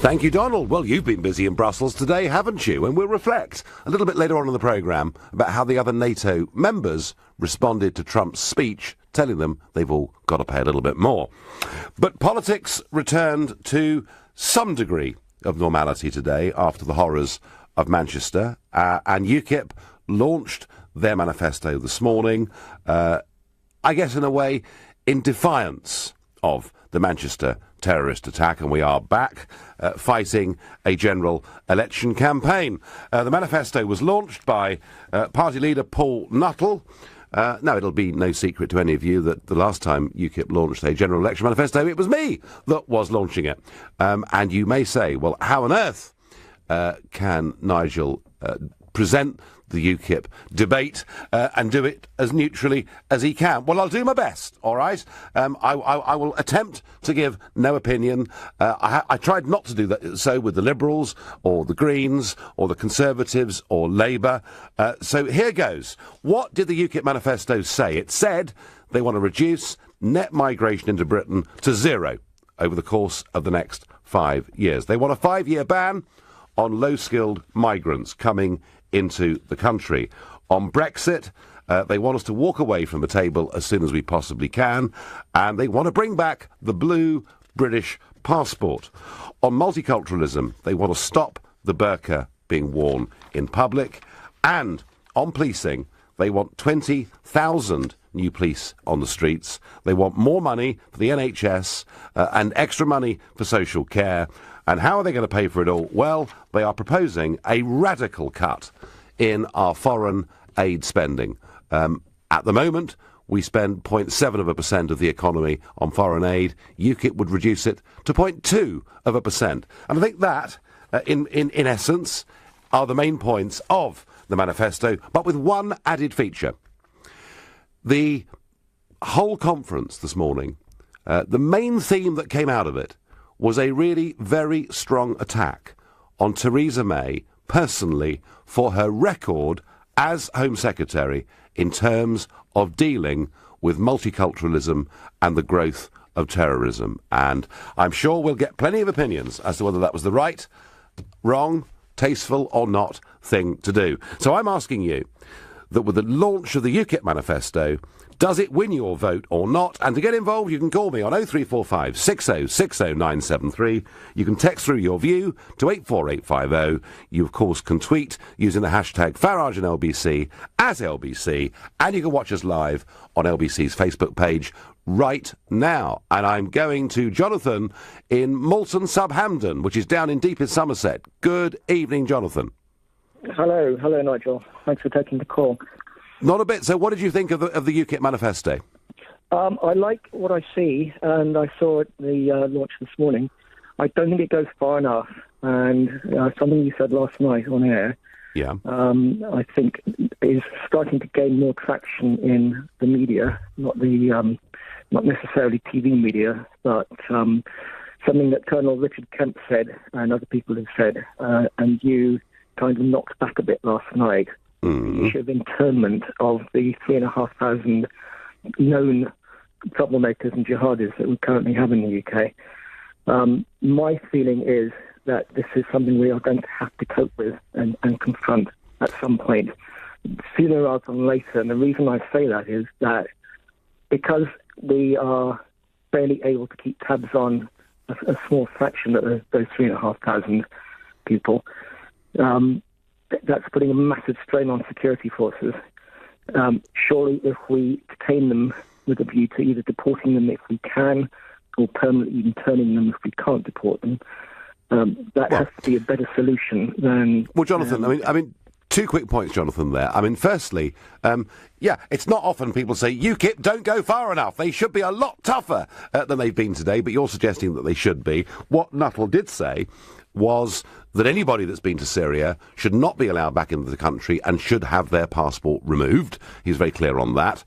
Thank you, Donald. Well, you've been busy in Brussels today, haven't you? And we'll reflect a little bit later on in the programme about how the other NATO members responded to Trump's speech, telling them they've all got to pay a little bit more. But politics returned to some degree of normality today after the horrors of Manchester, and UKIP launched their manifesto this morning, I guess in a way, in defiance of the Manchester terrorist attack, and we are back fighting a general election campaign. The manifesto was launched by party leader Paul Nuttall. Now, it'll be no secret to any of you that the last time UKIP launched a general election manifesto, it was me that was launching it. And you may say, well, how on earth can Nigel present the UKIP debate and do it as neutrally as he can? Well, I'll do my best, all right? I will attempt to give no opinion. I tried not to do that so with the Liberals or the Greens or the Conservatives or Labour. So here goes. What did the UKIP manifesto say? It said they want to reduce net migration into Britain to zero over the course of the next 5 years. They want a 5-year ban on low-skilled migrants coming into the country. On Brexit, they want us to walk away from the table as soon as we possibly can, and they want to bring back the blue British passport. On multiculturalism, they want to stop the burqa being worn in public, and on policing, they want 20,000 new police on the streets. They want more money for the NHS and extra money for social care. And how are they going to pay for it all? Well, they are proposing a radical cut in our foreign aid spending. At the moment, we spend 0.7% of the economy on foreign aid. UKIP would reduce it to 0.2%. And I think that, in essence, are the main points of the manifesto, but with one added feature. The whole conference this morning, the main theme that came out of it was a really very strong attack on Theresa May personally for her record as Home Secretary in terms of dealing with multiculturalism and the growth of terrorism. And I'm sure we'll get plenty of opinions as to whether that was the right, wrong, tasteful or not thing to do. So I'm asking you that with the launch of the UKIP manifesto, does it win your vote or not? And to get involved, you can call me on 0345 60 60 973. You can text through your view to 84850. You, of course, can tweet using the hashtag Farage and LBC as LBC. And you can watch us live on LBC's Facebook page right now. And I'm going to Jonathan in Malton Sub-Hampton, which is down in deepest Somerset. Good evening, Jonathan. Hello, Nigel. Thanks for taking the call. Not a bit. So what did you think of the UKIP manifesto? I like what I see, and I saw it the launch this morning. I don't think it goes far enough, and something you said last night on air, I think is starting to gain more traction in the media, not necessarily TV media, but something that Colonel Richard Kemp said and other people have said, and you kind of knocked back a bit last night. The issue of internment of the 3,500 known troublemakers and jihadis that we currently have in the UK. My feeling is that this is something we are going to have to cope with and confront at some point, sooner rather than later. And the reason I say that is that because we are barely able to keep tabs on a small fraction of those 3,500 people, that's putting a massive strain on security forces. Surely if we detain them with a view to either deporting them if we can or permanently interning them if we can't deport them, that has to be a better solution than... Well, Jonathan, I mean, two quick points, Jonathan, there. I mean, firstly, it's not often people say, UKIP don't go far enough. They should be a lot tougher than they've been today, but you're suggesting that they should be. What Nuttall did say was that anybody that's been to Syria should not be allowed back into the country and should have their passport removed. He's very clear on that.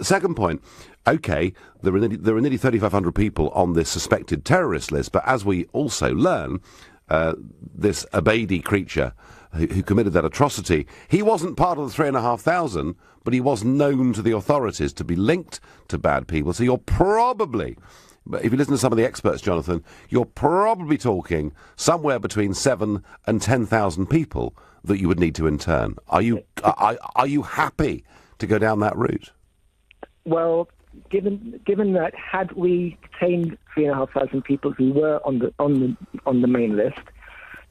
Second point, OK, there are nearly 3,500 people on this suspected terrorist list, but as we also learn, this Abedi creature who committed that atrocity, he wasn't part of the 3,500, but he was known to the authorities to be linked to bad people. So you're probably but if you listen to some of the experts, Jonathan, you're probably talking somewhere between 7,000 and 10,000 people that you would need to intern. Are you happy to go down that route? Well, given that had we detained 3,500 people who were on the main list,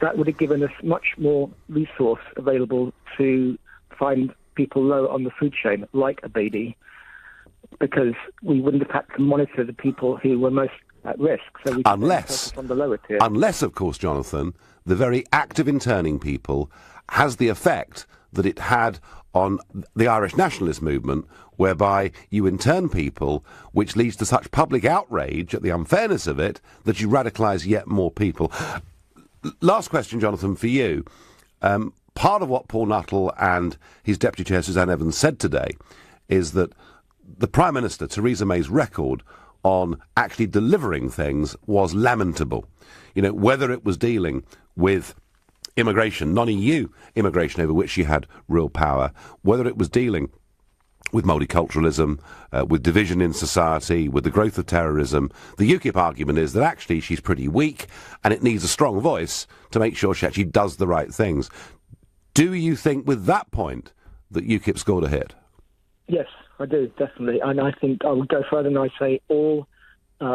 that would have given us much more resource available to find people low on the food chain, like Abedi, because we wouldn't have had to monitor the people who were most at risk. So we focus on the lower tier. Unless, of course, Jonathan, the very act of interning people has the effect that it had on the Irish nationalist movement, whereby you intern people, which leads to such public outrage at the unfairness of it that you radicalise yet more people. Last question, Jonathan, for you. Part of what Paul Nuttall and his Deputy Chair, Suzanne Evans, said today is that the Prime Minister, Theresa May's record on actually delivering things was lamentable. You know, whether it was dealing with immigration, non-EU immigration over which she had real power, whether it was dealing with multiculturalism, with division in society, with the growth of terrorism. The UKIP argument is that actually she's pretty weak and it needs a strong voice to make sure she actually does the right things. Do you think with that point that UKIP scored a hit? Yes, I do, definitely. And I think I would go further and I say all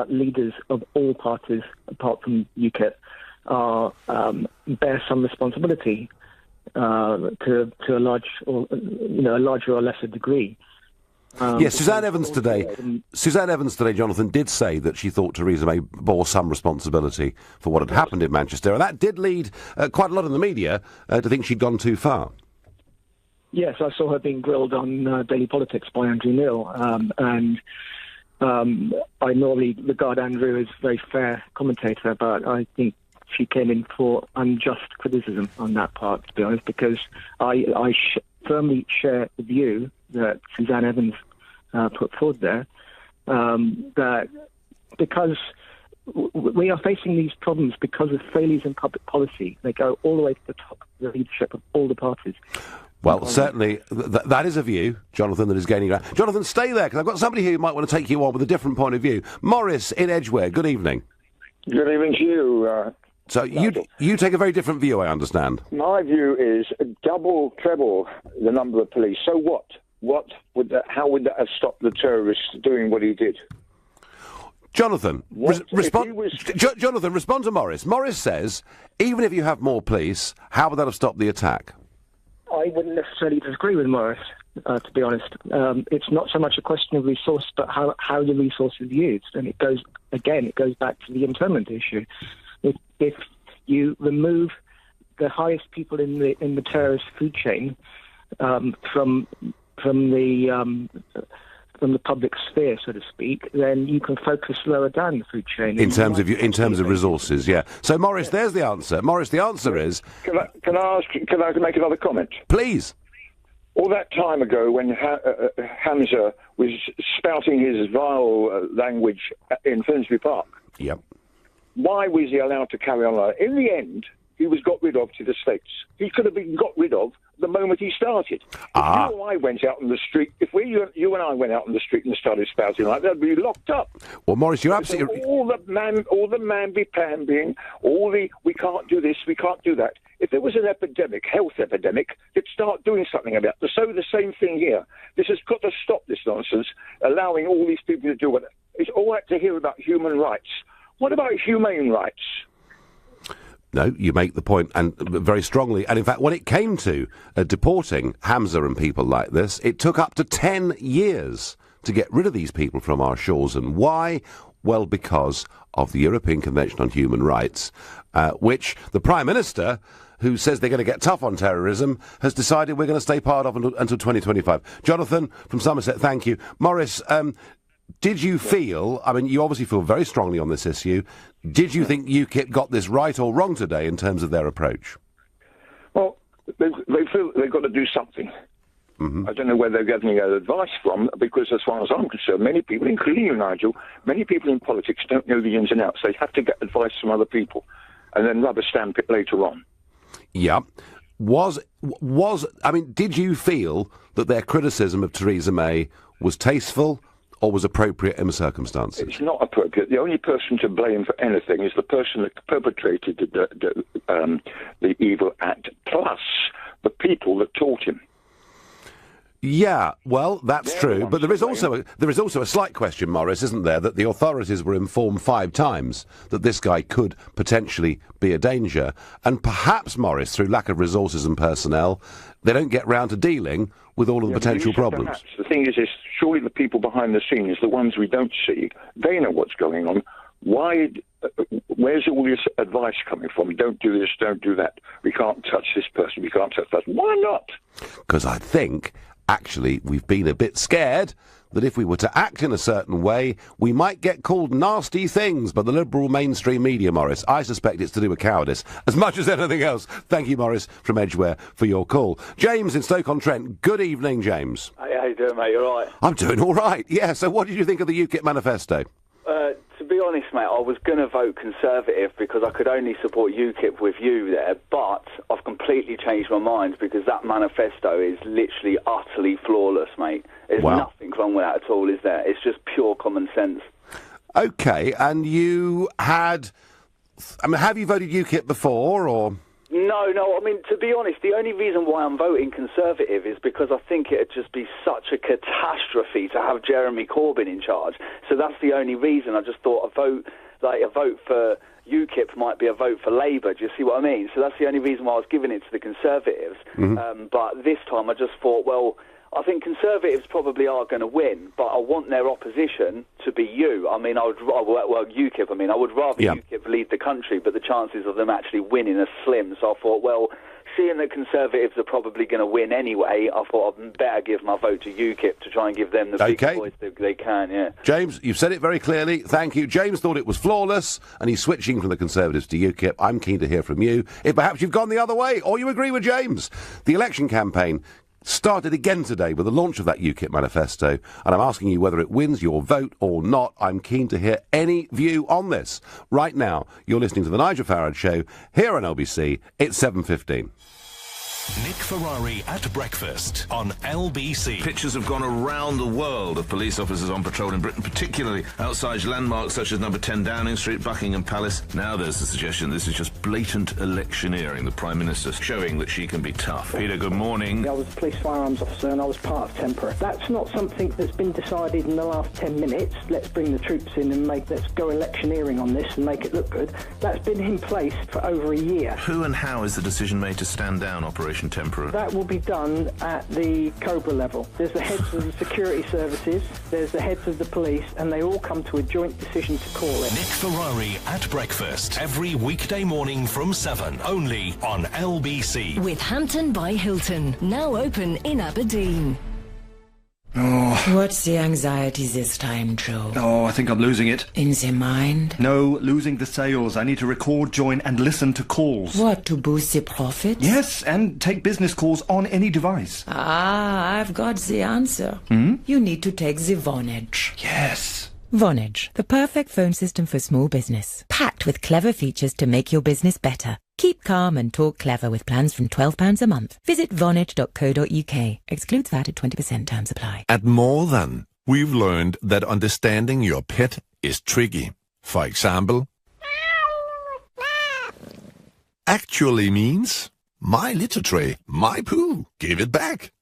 leaders of all parties, apart from UKIP, bear some responsibility to a larger or lesser degree. Yes, Suzanne Evans today, Jonathan, did say that she thought Theresa May bore some responsibility for what had happened in Manchester, and that did lead quite a lot in the media to think she'd gone too far. Yes, I saw her being grilled on Daily Politics by Andrew Neil, and I normally regard Andrew as a very fair commentator, but I think she came in for unjust criticism on that part, to be honest, because I firmly share the view that Suzanne Evans put forward there, that because we are facing these problems because of failures in public policy. They go all the way to the top of the leadership of all the parties. Well, certainly, that is a view, Jonathan, that is gaining ground. Jonathan, stay there, because I've got somebody here who might want to take you on with a different point of view. Morris in Edgware, good evening. Good evening to you. So you take a very different view, I understand. My view is treble the number of police. So what? How would that have stopped the terrorists doing what he did? Jonathan, Jonathan, respond to Morris. Morris says, even if you have more police, how would that have stopped the attack? I wouldn't necessarily disagree with Morris, to be honest. It's not so much a question of resource, but how the resource is used. And it goes back to the internment issue. If you remove the highest people in the terrorist food chain from the public sphere, so to speak, then you can focus lower down the food chain. In terms of resources, yeah. So, Morris, there's the answer. Morris, the answer is... Can I make another comment? Please. All that time ago when Hamza was spouting his vile language in Finsbury Park, yep. Why was he allowed to carry on like that? In the end, he was got rid of to the States. He could have been got rid of the moment he started. If you and I went out on the street, you and I went out on the street and started spouting like that, we'd be locked up. Well, Morris, you're absolutely... All the mamby-pambying, we can't do this, we can't do that. If there was an epidemic, health epidemic, they'd start doing something about it. So the same thing here. This has got to stop, this nonsense, allowing all these people to do what... It's all right to hear about human rights. What about humane rights? No, you make the point, and very strongly. And in fact, when it came to deporting Hamza and people like this, it took up to 10 years to get rid of these people from our shores. And why? Well, because of the European Convention on Human Rights, which the Prime Minister, who says they're going to get tough on terrorism, has decided we're going to stay part of until 2025. Jonathan from Somerset, thank you. Morris, did you feel, I mean, you obviously feel very strongly on this issue, did you think UKIP got this right or wrong today in terms of their approach? Well, they feel they've got to do something. Mm-hmm. I don't know where they're getting advice from, because as far as I'm concerned, many people, including you, Nigel, many people in politics don't know the ins and outs. They have to get advice from other people and then rubber stamp it later on. Yeah. Did you feel that their criticism of Theresa May was tasteful or was appropriate in the circumstances? It's not appropriate. The only person to blame for anything is the person that perpetrated the evil act, plus the people that taught him. Yeah, well, that's true, but there is also a slight question, Morris, isn't there, that the authorities were informed 5 times that this guy could potentially be a danger, and perhaps, Morris, through lack of resources and personnel, they don't get round to dealing with all of the potential problems. Perhaps. The thing is surely the people behind the scenes, the ones we don't see, they know what's going on. Where's all this advice coming from? Don't do this, don't do that. We can't touch this person, we can't touch that. Why not? Because I think, actually, we've been a bit scared that if we were to act in a certain way, we might get called nasty things by the liberal mainstream media, Morris. I suspect it's to do with cowardice, as much as anything else. Thank you, Morris, from Edgware, for your call. James in Stoke-on-Trent. Good evening, James. Hey, how you doing, mate? You all right? I'm doing all right, yeah. So what did you think of the UKIP manifesto? To be honest, mate, I was going to vote Conservative because I could only support UKIP with you there, but I've completely changed my mind because that manifesto is literally utterly flawless, mate. There's nothing wrong with that at all, is there? It's just pure common sense. OK, and you had... I mean, have you voted UKIP before, or...? No, I mean, to be honest, the only reason why I'm voting Conservative is because I think it'd just be such a catastrophe to have Jeremy Corbyn in charge. So that's the only reason. I just thought a vote for UKIP might be a vote for Labour. Do you see what I mean? So that's the only reason why I was giving it to the Conservatives. Mm-hmm. But this time I just thought, well, I think Conservatives probably are going to win, but I want their opposition to be you. I mean, UKIP. I mean, I would rather UKIP lead the country, but the chances of them actually winning are slim. So I thought, well, seeing that Conservatives are probably going to win anyway, I thought I'd better give my vote to UKIP to try and give them the big voice that they can, yeah. James, you've said it very clearly. Thank you. James thought it was flawless, and he's switching from the Conservatives to UKIP. I'm keen to hear from you. If perhaps you've gone the other way, or you agree with James. The election campaign started again today with the launch of that UKIP manifesto, and I'm asking you whether it wins your vote or not. I'm keen to hear any view on this. Right now, you're listening to The Nigel Farage Show here on LBC. It's 7:15. Nick Ferrari at breakfast on LBC. Pictures have gone around the world of police officers on patrol in Britain, particularly outside landmarks such as number 10 Downing Street, Buckingham Palace. Now there's the suggestion this is just blatant electioneering, the Prime Minister showing that she can be tough. Peter, good morning. I was a police firearms officer and I was part of Tempera. That's not something that's been decided in the last 10 minutes. Let's bring the troops in and let's go electioneering on this and make it look good. That's been in place for over a year. Who and how is the decision made to stand down Operation Tempera? That will be done at the Cobra level. There's the heads of the security services, there's the heads of the police, and they all come to a joint decision to call it. Nick Ferrari at breakfast every weekday morning from 7, only on LBC. With Hampton by Hilton, now open in Aberdeen. Oh. What's the anxiety this time, Joe? Oh, I think I'm losing it. In the mind? No, losing the sales. I need to record, join and listen to calls. What, to boost the profits? Yes, and take business calls on any device. Ah, I've got the answer. You need to take the Vonage. Yes. Vonage, the perfect phone system for small business. Packed with clever features to make your business better. Keep calm and talk clever with plans from £12 a month. Visit vonage.co.uk. Excludes VAT at 20%. Terms apply. At More Than, we've learned that understanding your pet is tricky. For example, actually means, my litter tray, my poo, give it back.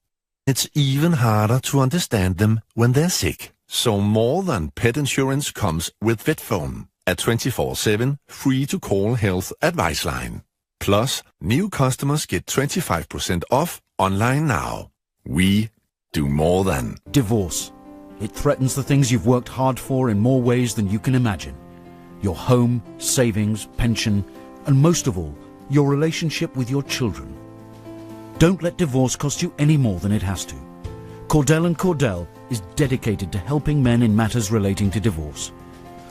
It's even harder to understand them when they're sick. So More Than Pet Insurance comes with VetPhone, a 24/7 free-to-call health advice line. Plus, new customers get 25% off online now. We do more than. Divorce. It threatens the things you've worked hard for in more ways than you can imagine. Your home, savings, pension, and most of all, your relationship with your children. Don't let divorce cost you any more than it has to. Cordell & Cordell is dedicated to helping men in matters relating to divorce.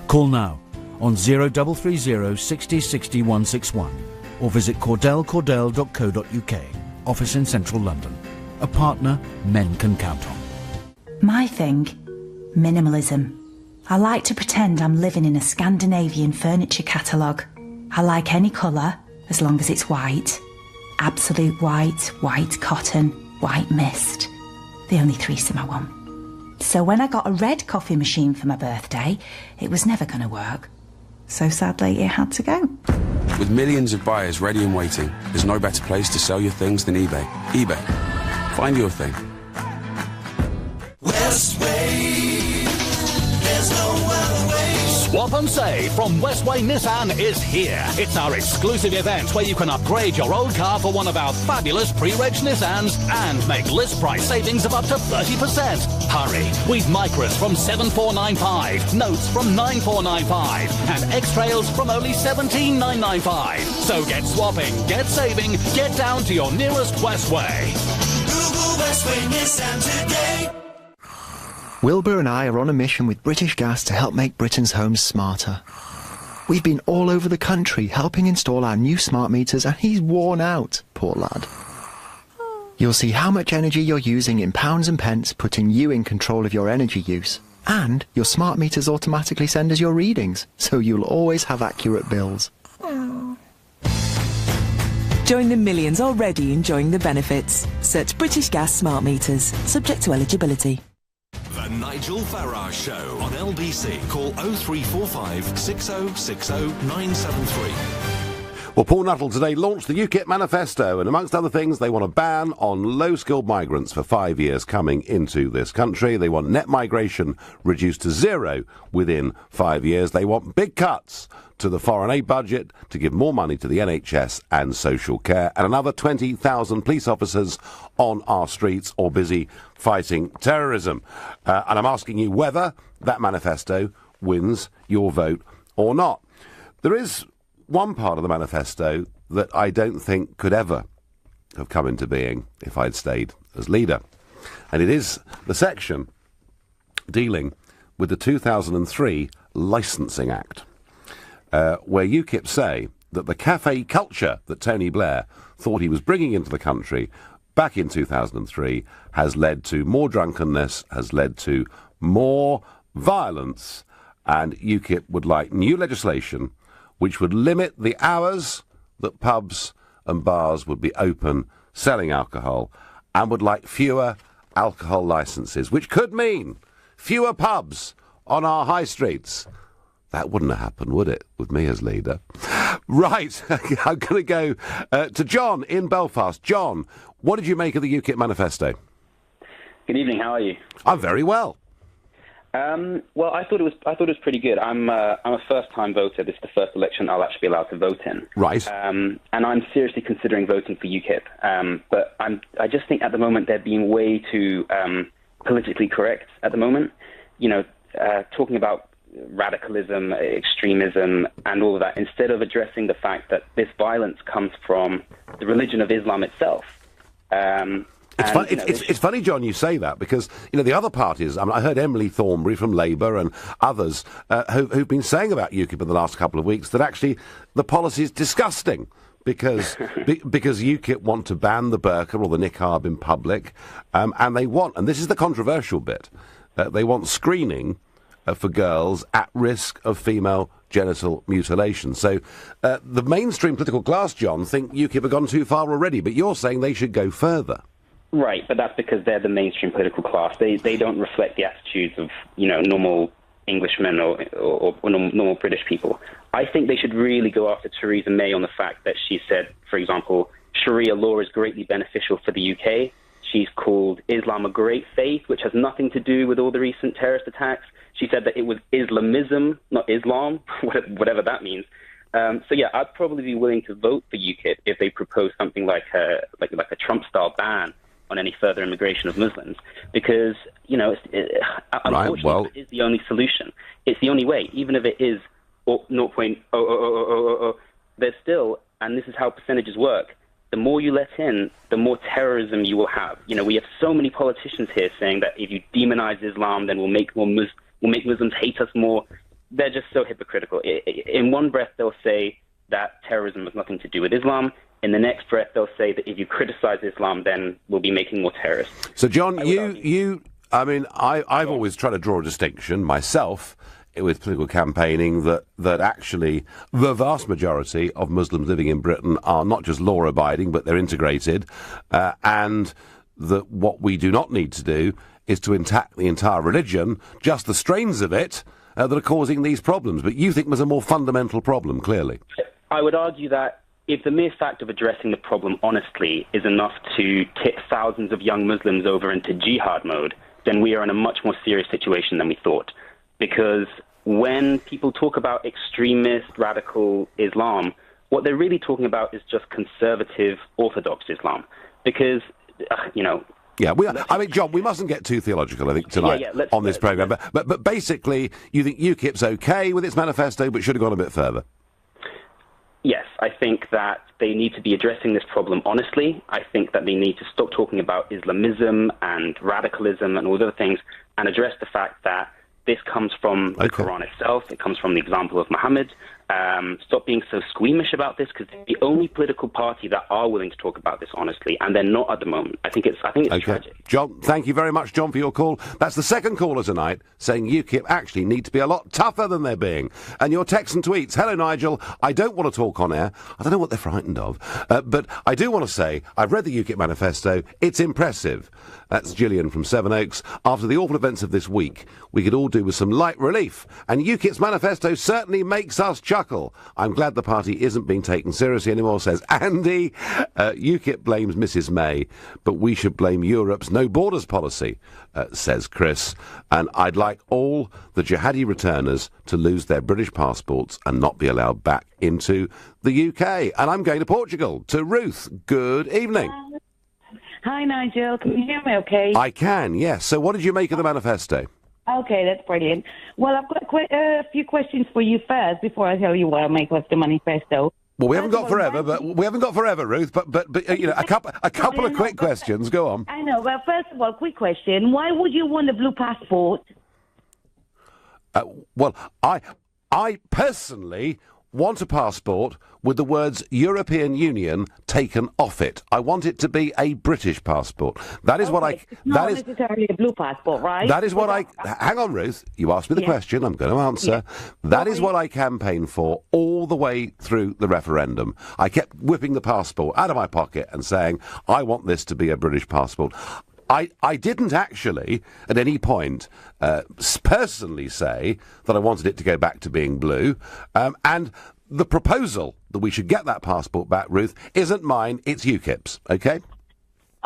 Call now on 0330 60 60 161 or visit cordellcordell.co.uk. Office in central London. A partner men can count on. My thing, minimalism. I like to pretend I'm living in a Scandinavian furniture catalogue. I like any colour, as long as it's white. Absolute white, white cotton, white mist. The only threesome I want. So when I got a red coffee machine for my birthday, it was never going to work. So sadly, it had to go. With millions of buyers ready and waiting, there's no better place to sell your things than eBay. eBay. Find your thing. Westway. There's no other way. Swap and Save from Westway Nissan is here. It's our exclusive event where you can upgrade your old car for one of our fabulous pre-reg Nissans and make list price savings of up to 30%. Hurry! We've Micras from 7,495, Notes from 9,495 and X-Trails from only 17,995. So get swapping, get saving, get down to your nearest Westway. Google Westway Nissan today. Wilbur and I are on a mission with British Gas to help make Britain's homes smarter. We've been all over the country helping install our new smart meters and he's worn out, poor lad. You'll see how much energy you're using in pounds and pence, putting you in control of your energy use. And your smart meters automatically send us your readings, so you'll always have accurate bills. Join the millions already enjoying the benefits. Search British Gas Smart Meters, subject to eligibility. The Nigel Farage Show on LBC. Call 0345 6060 973. Well, Paul Nuttall today launched the UKIP Manifesto, and amongst other things, they want a ban on low-skilled migrants for 5 years coming into this country. They want net migration reduced to zero within 5 years. They want big cuts to the foreign aid budget to give more money to the NHS and social care, and another 20,000 police officers on our streets or busy fighting terrorism. And I'm asking you whether that manifesto wins your vote or not. There is one part of the manifesto that I don't think could ever have come into being if I'd stayed as leader. And it is the section dealing with the 2003 Licensing Act, where UKIP say that the cafe culture that Tony Blair thought he was bringing into the country back in 2003 has led to more drunkenness, has led to more violence, and UKIP would like new legislation which would limit the hours that pubs and bars would be open selling alcohol, and would like fewer alcohol licences, which could mean fewer pubs on our high streets. That wouldn't have happened, would it, with me as leader? Right, I'm going to go to John in Belfast. John, what did you make of the UKIP manifesto? Good evening, how are you? I'm very well. Well, I thought it was pretty good. I'm a first-time voter. This is the first election I'll actually be allowed to vote in. Right. And I'm seriously considering voting for UKIP. But I just think at the moment they're being way too politically correct at the moment. You know, talking about radicalism, extremism, and all of that, instead of addressing the fact that this violence comes from the religion of Islam itself. It's funny, John, you say that, because, the other parties, I heard Emily Thornberry from Labour and others who've been saying about UKIP in the last couple of weeks that actually the policy is disgusting because UKIP want to ban the burqa or the niqab in public, and they want, and this is the controversial bit, they want screening for girls at risk of female genital mutilation. So the mainstream political class, John, think UKIP have gone too far already, but you're saying they should go further. Right, but that's because they're the mainstream political class. They don't reflect the attitudes of, normal Englishmen or normal British people. I think they should really go after Theresa May on the fact that she said, for example, Sharia law is greatly beneficial for the UK. She's called Islam a great faith, which has nothing to do with all the recent terrorist attacks. She said that it was Islamism, not Islam, whatever that means. So yeah, I'd probably be willing to vote for UKIP if they propose something like a Trump-style ban on any further immigration of Muslims, because, unfortunately, it is the only solution. It's the only way, even if it is 0.000, there's still, and this is how percentages work, the more you let in, the more terrorism you will have. We have so many politicians here saying that if you demonize Islam, then we'll make Muslims hate us more. They're just so hypocritical. In one breath, they'll say that terrorism has nothing to do with Islam. In the next breath, they'll say that if you criticize Islam, then we'll be making more terrorists. So, John, I've always tried to draw a distinction myself with political campaigning that actually the vast majority of Muslims living in Britain are not just law-abiding, but they're integrated, and that what we do not need to do is to attack the entire religion, just the strains of it that are causing these problems. But you think there's a more fundamental problem, clearly. I would argue that if the mere fact of addressing the problem honestly is enough to tip thousands of young Muslims over into jihad mode, then we are in a much more serious situation than we thought. Because when people talk about extremist, radical Islam, what they're really talking about is just conservative, orthodox Islam. Because, Yeah, John, we mustn't get too theological, I think, tonight on this programme. But basically, you think UKIP's OK with its manifesto, but should have gone a bit further? Yes, I think that they need to be addressing this problem honestly. I think that they need to stop talking about Islamism and radicalism and all other things and address the fact that this comes from the Quran itself. It comes from the example of Muhammad. Stop being so squeamish about this, because they're the only political party that are willing to talk about this honestly, and they're not at the moment. I think it's tragic. John, thank you very much, John, for your call. That's the second caller tonight saying UKIP actually need to be a lot tougher than they're being. And your texts and tweets. Hello, Nigel. I don't want to talk on air. I don't know what they're frightened of. But I do want to say I've read the UKIP Manifesto. It's impressive. That's Gillian from Sevenoaks. After the awful events of this week, we could all do with some light relief. And UKIP's manifesto certainly makes us chuckle. I'm glad the party isn't being taken seriously anymore, says Andy. UKIP blames Mrs May, but we should blame Europe's no borders policy, says Chris. And I'd like all the jihadi returners to lose their British passports and not be allowed back into the UK. And I'm going to Portugal, to Ruth. Good evening. Hi, Nigel. Can you hear me okay? I can, yes. So what did you make of the manifesto? Okay, that's brilliant. Well, I've got a few questions for you first before I tell you what I make of the manifesto. Well, we haven't got forever, Ruth. But a couple of quick questions. Go on. I know. Well, first of all, quick question: why would you want a blue passport? Well, I personally want a passport with the words European Union taken off it. I want it to be a British passport. That is what I... It's not necessarily a blue passport, right? That is what I... Hang on, Ruth. You asked me the question. I'm going to answer. Yeah. That is what I campaigned for all the way through the referendum. I kept whipping the passport out of my pocket and saying, I want this to be a British passport. I didn't actually, at any point, personally say that I wanted it to go back to being blue. And the proposal that we should get that passport back, Ruth, isn't mine, it's UKIP's, okay?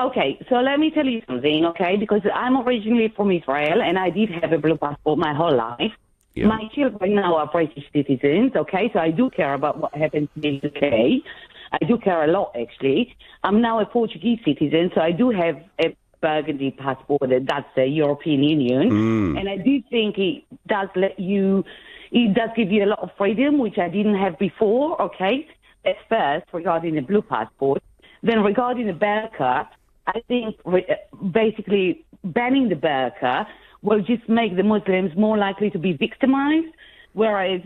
Okay, so let me tell you something, okay? Because I'm originally from Israel, and I did have a blue passport my whole life. Yeah. My children now are British citizens, okay? So I do care about what happens in the UK. I do care a lot, actually. I'm now a Portuguese citizen, so I do have a Burgundy passport, that's the European Union, and I do think it does give you a lot of freedom, which I didn't have before, okay? At first, regarding the blue passport. Then regarding the burqa, I think basically banning the burqa will just make the Muslims more likely to be victimized, whereas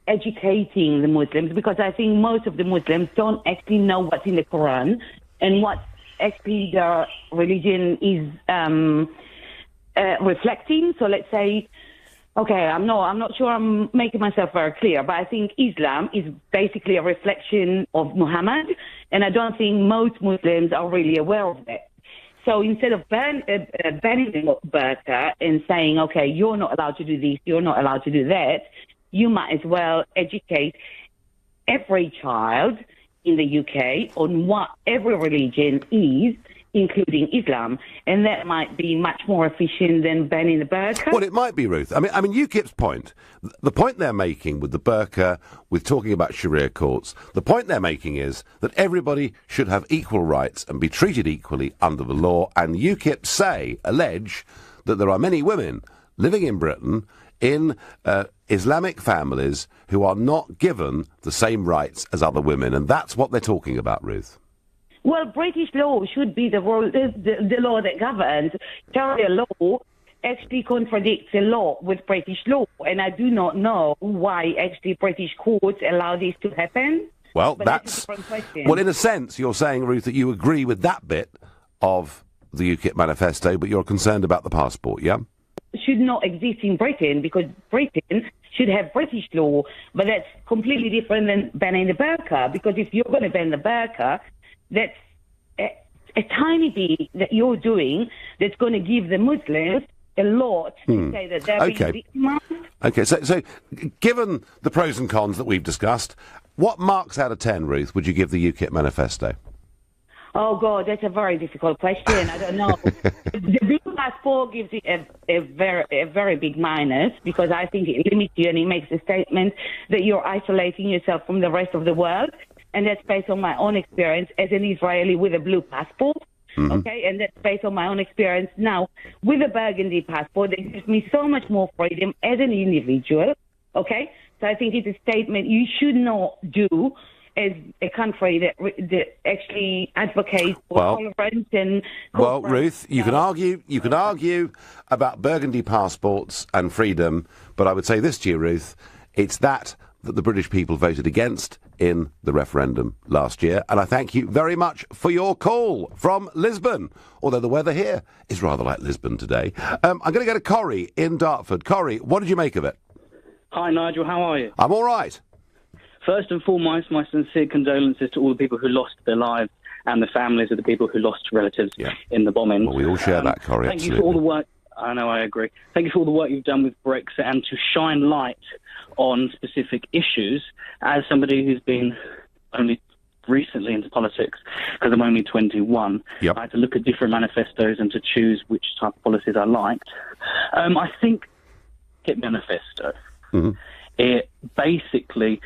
educating the Muslims, because I think most of the Muslims don't actually know what's in the Quran and what actually their religion is reflecting. So let's say, okay, I'm not sure I'm making myself very clear, but I think Islam is basically a reflection of Muhammad, and I don't think most Muslims are really aware of that. So instead of banning the burqa and saying, okay, you're not allowed to do this, you're not allowed to do that, you might as well educate every child in the UK on what every religion is, including Islam, and that might be much more efficient than banning the burqa. Well, it might be, Ruth. I mean, UKIP's point, the point they're making with the burqa, with talking about Sharia courts, the point they're making is that everybody should have equal rights and be treated equally under the law, and UKIP allege that there are many women living in Britain in Islamic families who are not given the same rights as other women, and that's what they're talking about, Ruth. Well, British law should be the law that governs. Sharia law actually contradicts a lot with British law, and I do not know why actually British courts allow this to happen. Well, but that's a different question. Well, in a sense, you're saying, Ruth, that you agree with that bit of the UKIP manifesto, but you're concerned about the passport, yeah? Should not exist in Britain, because Britain should have British law, but that's completely different than banning the burqa, because if you're going to ban the burqa, that's a tiny bit that you're doing that's going to give the Muslims a lot to say that they're being victimized. Okay, so given the pros and cons that we've discussed, what marks out of 10, Ruth, would you give the UKIP Manifesto? Oh, God, that's a very difficult question. I don't know. The Blue Passport gives it a very big minus, because I think it limits you and it makes a statement that you're isolating yourself from the rest of the world. And that's based on my own experience as an Israeli with a blue passport. Okay, and that's based on my own experience now with a burgundy passport. It gives me so much more freedom as an individual. Okay, so I think it's a statement you should not do as a country that actually advocates for tolerance and. Well, Ruth, you can argue about burgundy passports and freedom, but I would say this to you, Ruth: it's that the British people voted against in the referendum last year. And I thank you very much for your call from Lisbon, although the weather here is rather like Lisbon today. I'm going to go to Corrie in Dartford. Corrie, what did you make of it? Hi, Nigel. How are you? I'm all right. First and foremost, my sincere condolences to all the people who lost their lives and the families of the people who lost relatives in the bombing. Well, we all share that, Corrie, Thank you for all the work. I know, I agree. Thank you for all the work you've done with Brexit and to shine light on specific issues. As somebody who's been only recently into politics, because I'm only 21, I had to look at different manifestos and to choose which type of policies I liked. I think UKIP Manifesto, it basically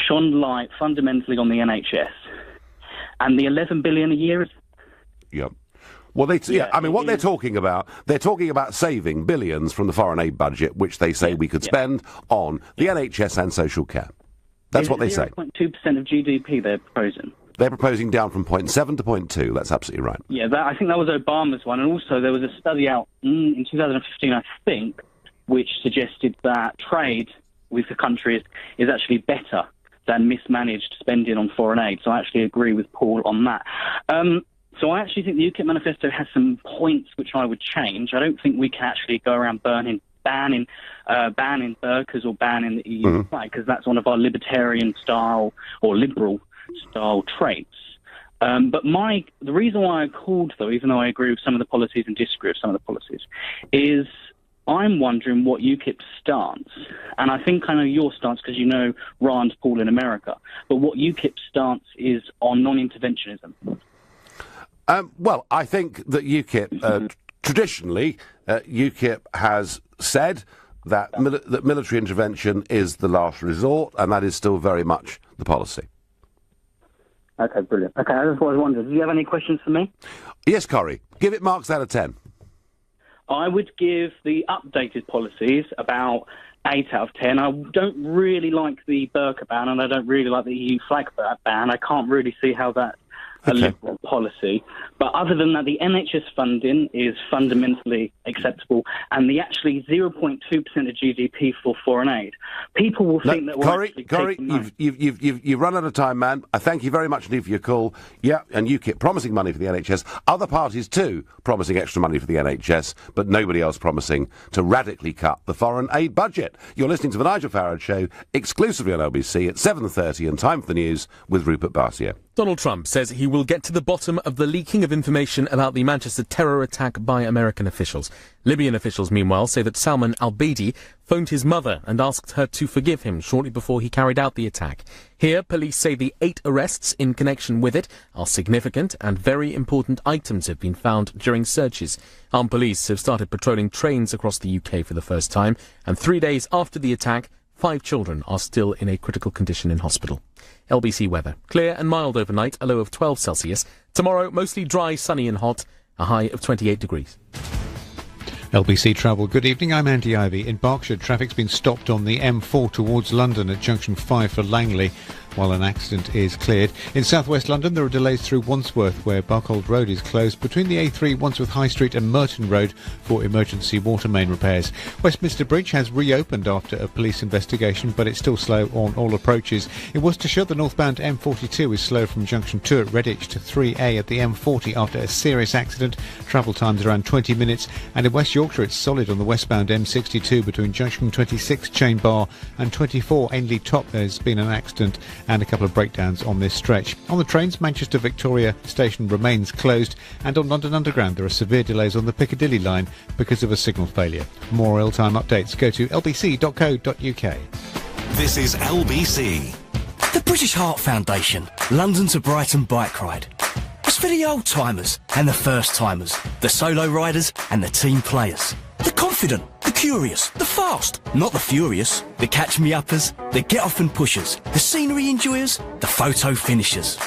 shone light fundamentally on the NHS. And the 11 billion a year is... Well, what they're talking about saving billions from the foreign aid budget, which they say we could spend on the NHS and social care. That's what they say. 0.2% of GDP they're proposing. They're proposing down from 0.7 to 0.2. That's absolutely right. Yeah, I think that was Obama's one. And also there was a study out in 2015, I think, which suggested that trade with the countries is actually better than mismanaged spending on foreign aid. So I actually agree with Paul on that. So I actually think the UKIP Manifesto has some points which I would change. I don't think we can actually go around banning burqas or banning the EU flag, because that's one of our libertarian style or liberal style traits. But the reason why I called, though, even though I agree with some of the policies and disagree with some of the policies, is I'm wondering what UKIP's stance, and I think I know your stance because you know Rand Paul in America, but what UKIP's stance is on non-interventionism. Well, I think that UKIP, traditionally, UKIP has said that military intervention is the last resort, and that is still very much the policy. Okay, brilliant. Okay, I just was wondering, do you have any questions for me? Yes, Corrie. Give it marks out of 10. I would give the updated policies about 8 out of 10. I don't really like the burqa ban, and I don't really like the EU flag ban. I can't really see how that's a liberal policy. But other than that, the NHS funding is fundamentally acceptable, and the actually 0.2% of GDP for foreign aid. People will think that we're Corrie, you've run out of time, man. I thank you very much indeed for your call. Yeah, and UKIP promising money for the NHS. Other parties too promising extra money for the NHS, but nobody else promising to radically cut the foreign aid budget. You're listening to the Nigel Farage Show, exclusively on LBC at 7:30, and time for the news with Rupert Barcia. Donald Trump says he will get to the bottom of the leaking of information about the Manchester terror attack by American officials. Libyan officials, meanwhile, say that Salman al-Baidi phoned his mother and asked her to forgive him shortly before he carried out the attack. Here, police say the 8 arrests in connection with it are significant and very important items have been found during searches. Armed police have started patrolling trains across the UK for the first time, and 3 days after the attack, 5 children are still in a critical condition in hospital. LBC weather. Clear and mild overnight, a low of 12 Celsius. Tomorrow, mostly dry, sunny and hot, a high of 28 degrees. LBC Travel. Good evening, I'm Andy Ivey. In Berkshire, traffic's been stopped on the M4 towards London at junction 5 for Langley, while an accident is cleared. In southwest London, there are delays through Wandsworth, where Buckhold Road is closed between the A3, Wandsworth High Street and Merton Road for emergency water main repairs. Westminster Bridge has reopened after a police investigation, but it's still slow on all approaches. In Worcestershire, the northbound M42 is slow from junction 2 at Redditch to 3A at the M40 after a serious accident. Travel times around 20 minutes. And in West Yorkshire, it's solid on the westbound M62 between junction 26 Chain Bar and 24 Ainley Top. There's been an accident and a couple of breakdowns on this stretch. On the trains, Manchester Victoria station remains closed, and on London Underground there are severe delays on the Piccadilly line because of a signal failure. For more real-time updates, go to lbc.co.uk. This is LBC. The British Heart Foundation, London to Brighton bike ride. It's for the old-timers and the first-timers, the solo riders and the team players, the confident, the curious, the fast, not the furious, the catch-me-uppers, the get-off-and-pushers, the scenery enjoyers, the photo finishers.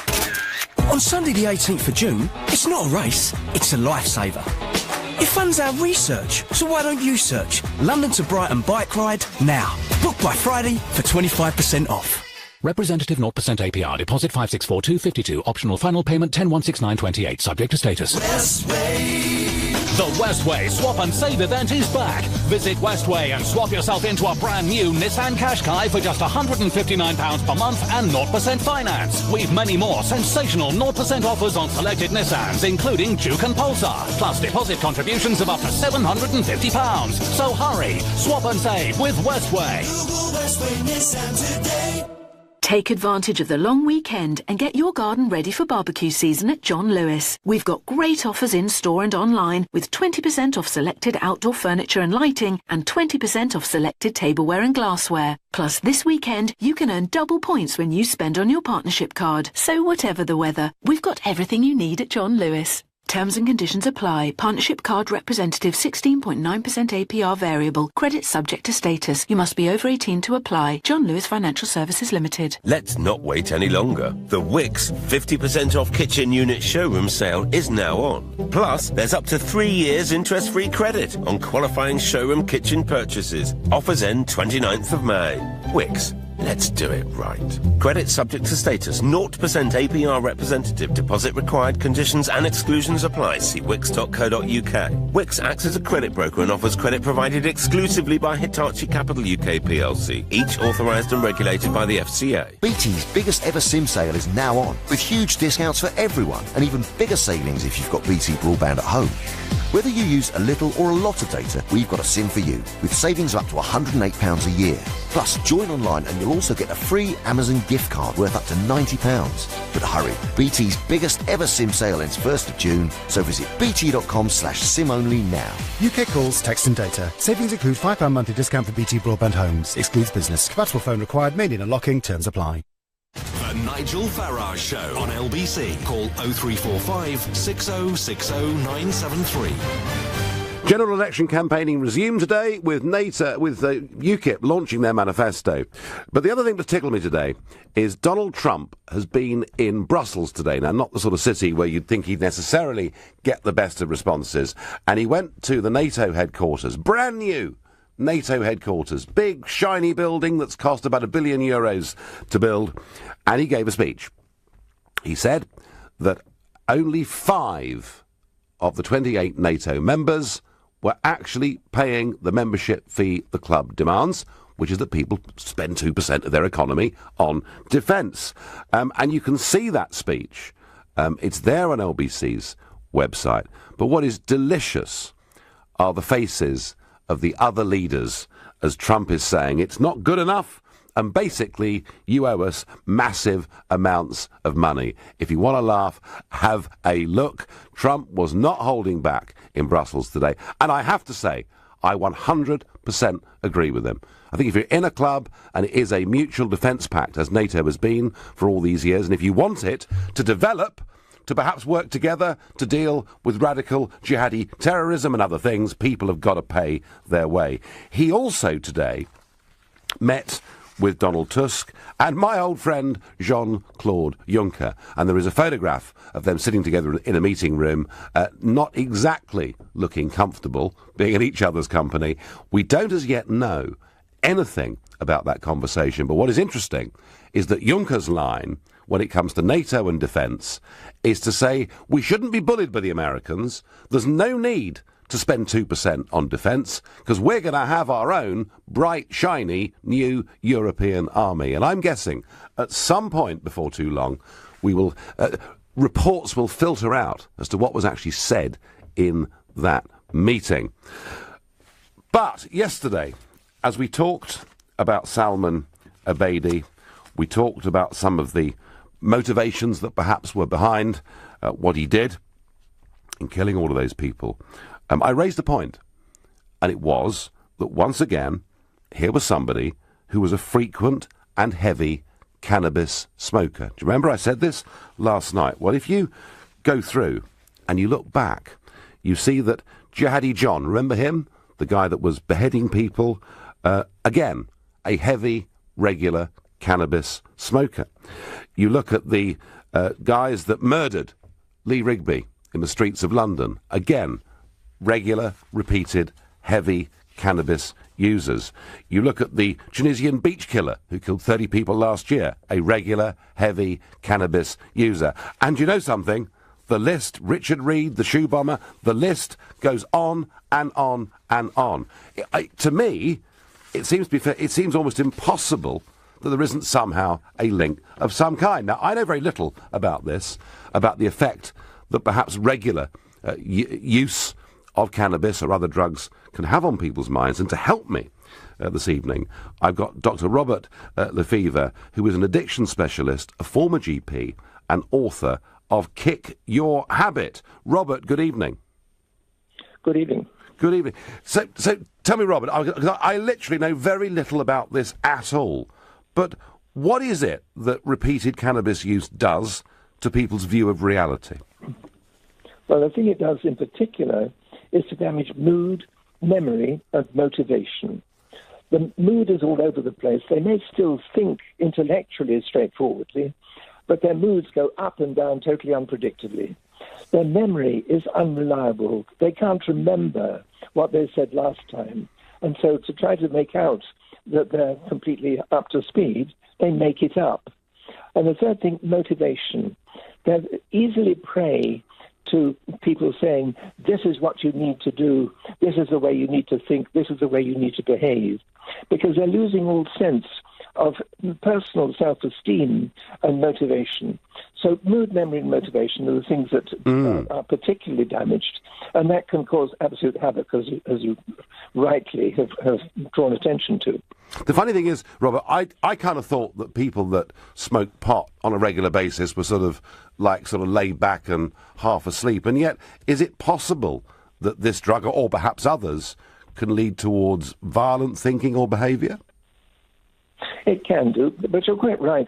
On Sunday the 18th of June, it's not a race, it's a lifesaver. It funds our research, so why don't you search London to Brighton bike ride now? Book by Friday for 25% off. Representative 0% APR. Deposit 564252. Optional final payment 10,169.28. Subject to status. Westway. The Westway Swap and Save event is back. Visit Westway and swap yourself into a brand new Nissan Qashqai for just £159 per month and 0% finance. We've many more sensational 0% offers on selected Nissans, including Duke and Pulsar, plus deposit contributions of up to £750. So hurry, swap and save with Westway. Google Westway Nissan today. Take advantage of the long weekend and get your garden ready for barbecue season at John Lewis. We've got great offers in store and online with 20% off selected outdoor furniture and lighting and 20% off selected tableware and glassware. Plus, this weekend, you can earn double points when you spend on your partnership card. So whatever the weather, we've got everything you need at John Lewis. Terms and conditions apply. Partnership card representative 16.9% APR variable. Credit subject to status. You must be over 18 to apply. John Lewis Financial Services Limited. Let's not wait any longer. The Wickes 50% off kitchen unit showroom sale is now on. Plus, there's up to 3 years interest-free credit on qualifying showroom kitchen purchases. Offers end 29th of May. Wickes. Let's do it right. Credit subject to status. 0% APR representative. Deposit required. Conditions and exclusions apply. See wix.co.uk. Wix acts as a credit broker and offers credit provided exclusively by Hitachi Capital UK plc. Each authorised and regulated by the FCA. BT's biggest ever SIM sale is now on, with huge discounts for everyone and even bigger savings if you've got BT broadband at home. Whether you use a little or a lot of data, we've got a SIM for you, with savings of up to £108 a year. Plus, join online and you'll also get a free Amazon gift card worth up to £90. But hurry, BT's biggest ever SIM sale ends 1st of June, so visit bt.com/SIM only now. UK calls, text and data. Savings include £5 monthly discount for BT broadband homes. Excludes business. Compatible phone required, mainly in unlocking. Terms apply. The Nigel Farage Show on LBC. Call 0345 6060973. General election campaigning resumed today with UKIP launching their manifesto. But the other thing that tickled me today is Donald Trump has been in Brussels today. Now, not the sort of city where you'd think he'd necessarily get the best of responses. And he went to the NATO headquarters, brand new NATO headquarters, big shiny building that's cost about €1 billion to build, and he gave a speech. He said that only 5 of the 28 NATO members were actually paying the membership fee the club demands, which is that people spend 2% of their economy on defence. And you can see that speech. It's there on LBC's website. But what is delicious are the faces of the other leaders as Trump is saying it's not good enough and basically you owe us massive amounts of money. If you want to laugh, have a look. Trump was not holding back in Brussels today. And I have to say, I 100% agree with him. I think if you're in a club and it is a mutual defence pact, as NATO has been for all these years, and if you want it to develop, to perhaps work together to deal with radical jihadi terrorism and other things, people have got to pay their way. He also today met with Donald Tusk and my old friend Jean-Claude Juncker. And there is a photograph of them sitting together in a meeting room, not exactly looking comfortable, being in each other's company. We don't as yet know anything about that conversation. But what is interesting is that Juncker's line, when it comes to NATO and defence, is to say we shouldn't be bullied by the Americans. There's no need to spend 2% on defence because we're going to have our own bright, shiny, new European army. And I'm guessing at some point before too long, we will reports will filter out as to what was actually said in that meeting. But yesterday, as we talked about Salman Abedi, We talked about some of the motivations that perhaps were behind what he did in killing all of those people. I raised a point, and it was that once again, here was somebody who was a frequent and heavy cannabis smoker. Do you remember I said this last night? Well, if you go through and you look back, you see that Jihadi John, remember him? The guy that was beheading people, again, a heavy, regular cannabis smoker. You look at the guys that murdered Lee Rigby in the streets of London, again, regular, repeated, heavy cannabis users. You look at the Tunisian beach killer who killed 30 people last year, a regular, heavy cannabis user. And you know something? The list, Richard Reed, the shoe bomber, the list goes on and on and on. To me, it seems almost impossible that there isn't somehow a link of some kind. Now, I know very little about this, about the effect that perhaps regular use of cannabis or other drugs can have on people's minds. And to help me this evening, I've got Dr. Robert Lefevre, who is an addiction specialist, a former GP, and author of Kick Your Habit. Robert, good evening. Good evening. Good evening. So tell me, Robert, I literally know very little about this at all, but what is it that repeated cannabis use does to people's view of reality? Well, the thing it does in particular is to damage mood, memory, and motivation. The mood is all over the place. They may still think intellectually straightforwardly, but their moods go up and down totally unpredictably. Their memory is unreliable. They can't remember what they said last time. And so to try to make out that they're completely up to speed, they make it up. And the third thing, motivation. They're easily prey to people saying, this is what you need to do, this is the way you need to think, this is the way you need to behave, because they're losing all sense of personal self-esteem and motivation. So mood, memory, and motivation are the things that are particularly damaged, and that can cause absolute havoc, as you rightly have drawn attention to. The funny thing is, Robert, I kind of thought that people that smoke pot on a regular basis were sort of laid back and half asleep, and yet is it possible that this drug, or perhaps others, can lead towards violent thinking or behaviour? It can do, but you're quite right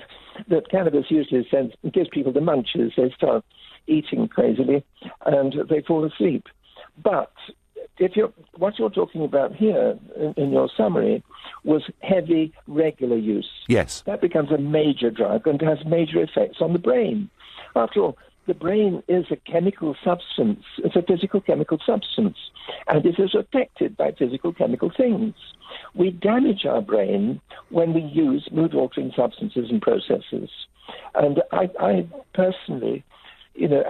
that cannabis usually gives people the munches. They start eating crazily and they fall asleep. But what you're talking about here in your summary was heavy, regular use. Yes. That becomes a major drug and has major effects on the brain. After all, the brain is a chemical substance. It's a physical chemical substance, and it is affected by physical chemical things. We damage our brain when we use mood-altering substances and processes. And I personally,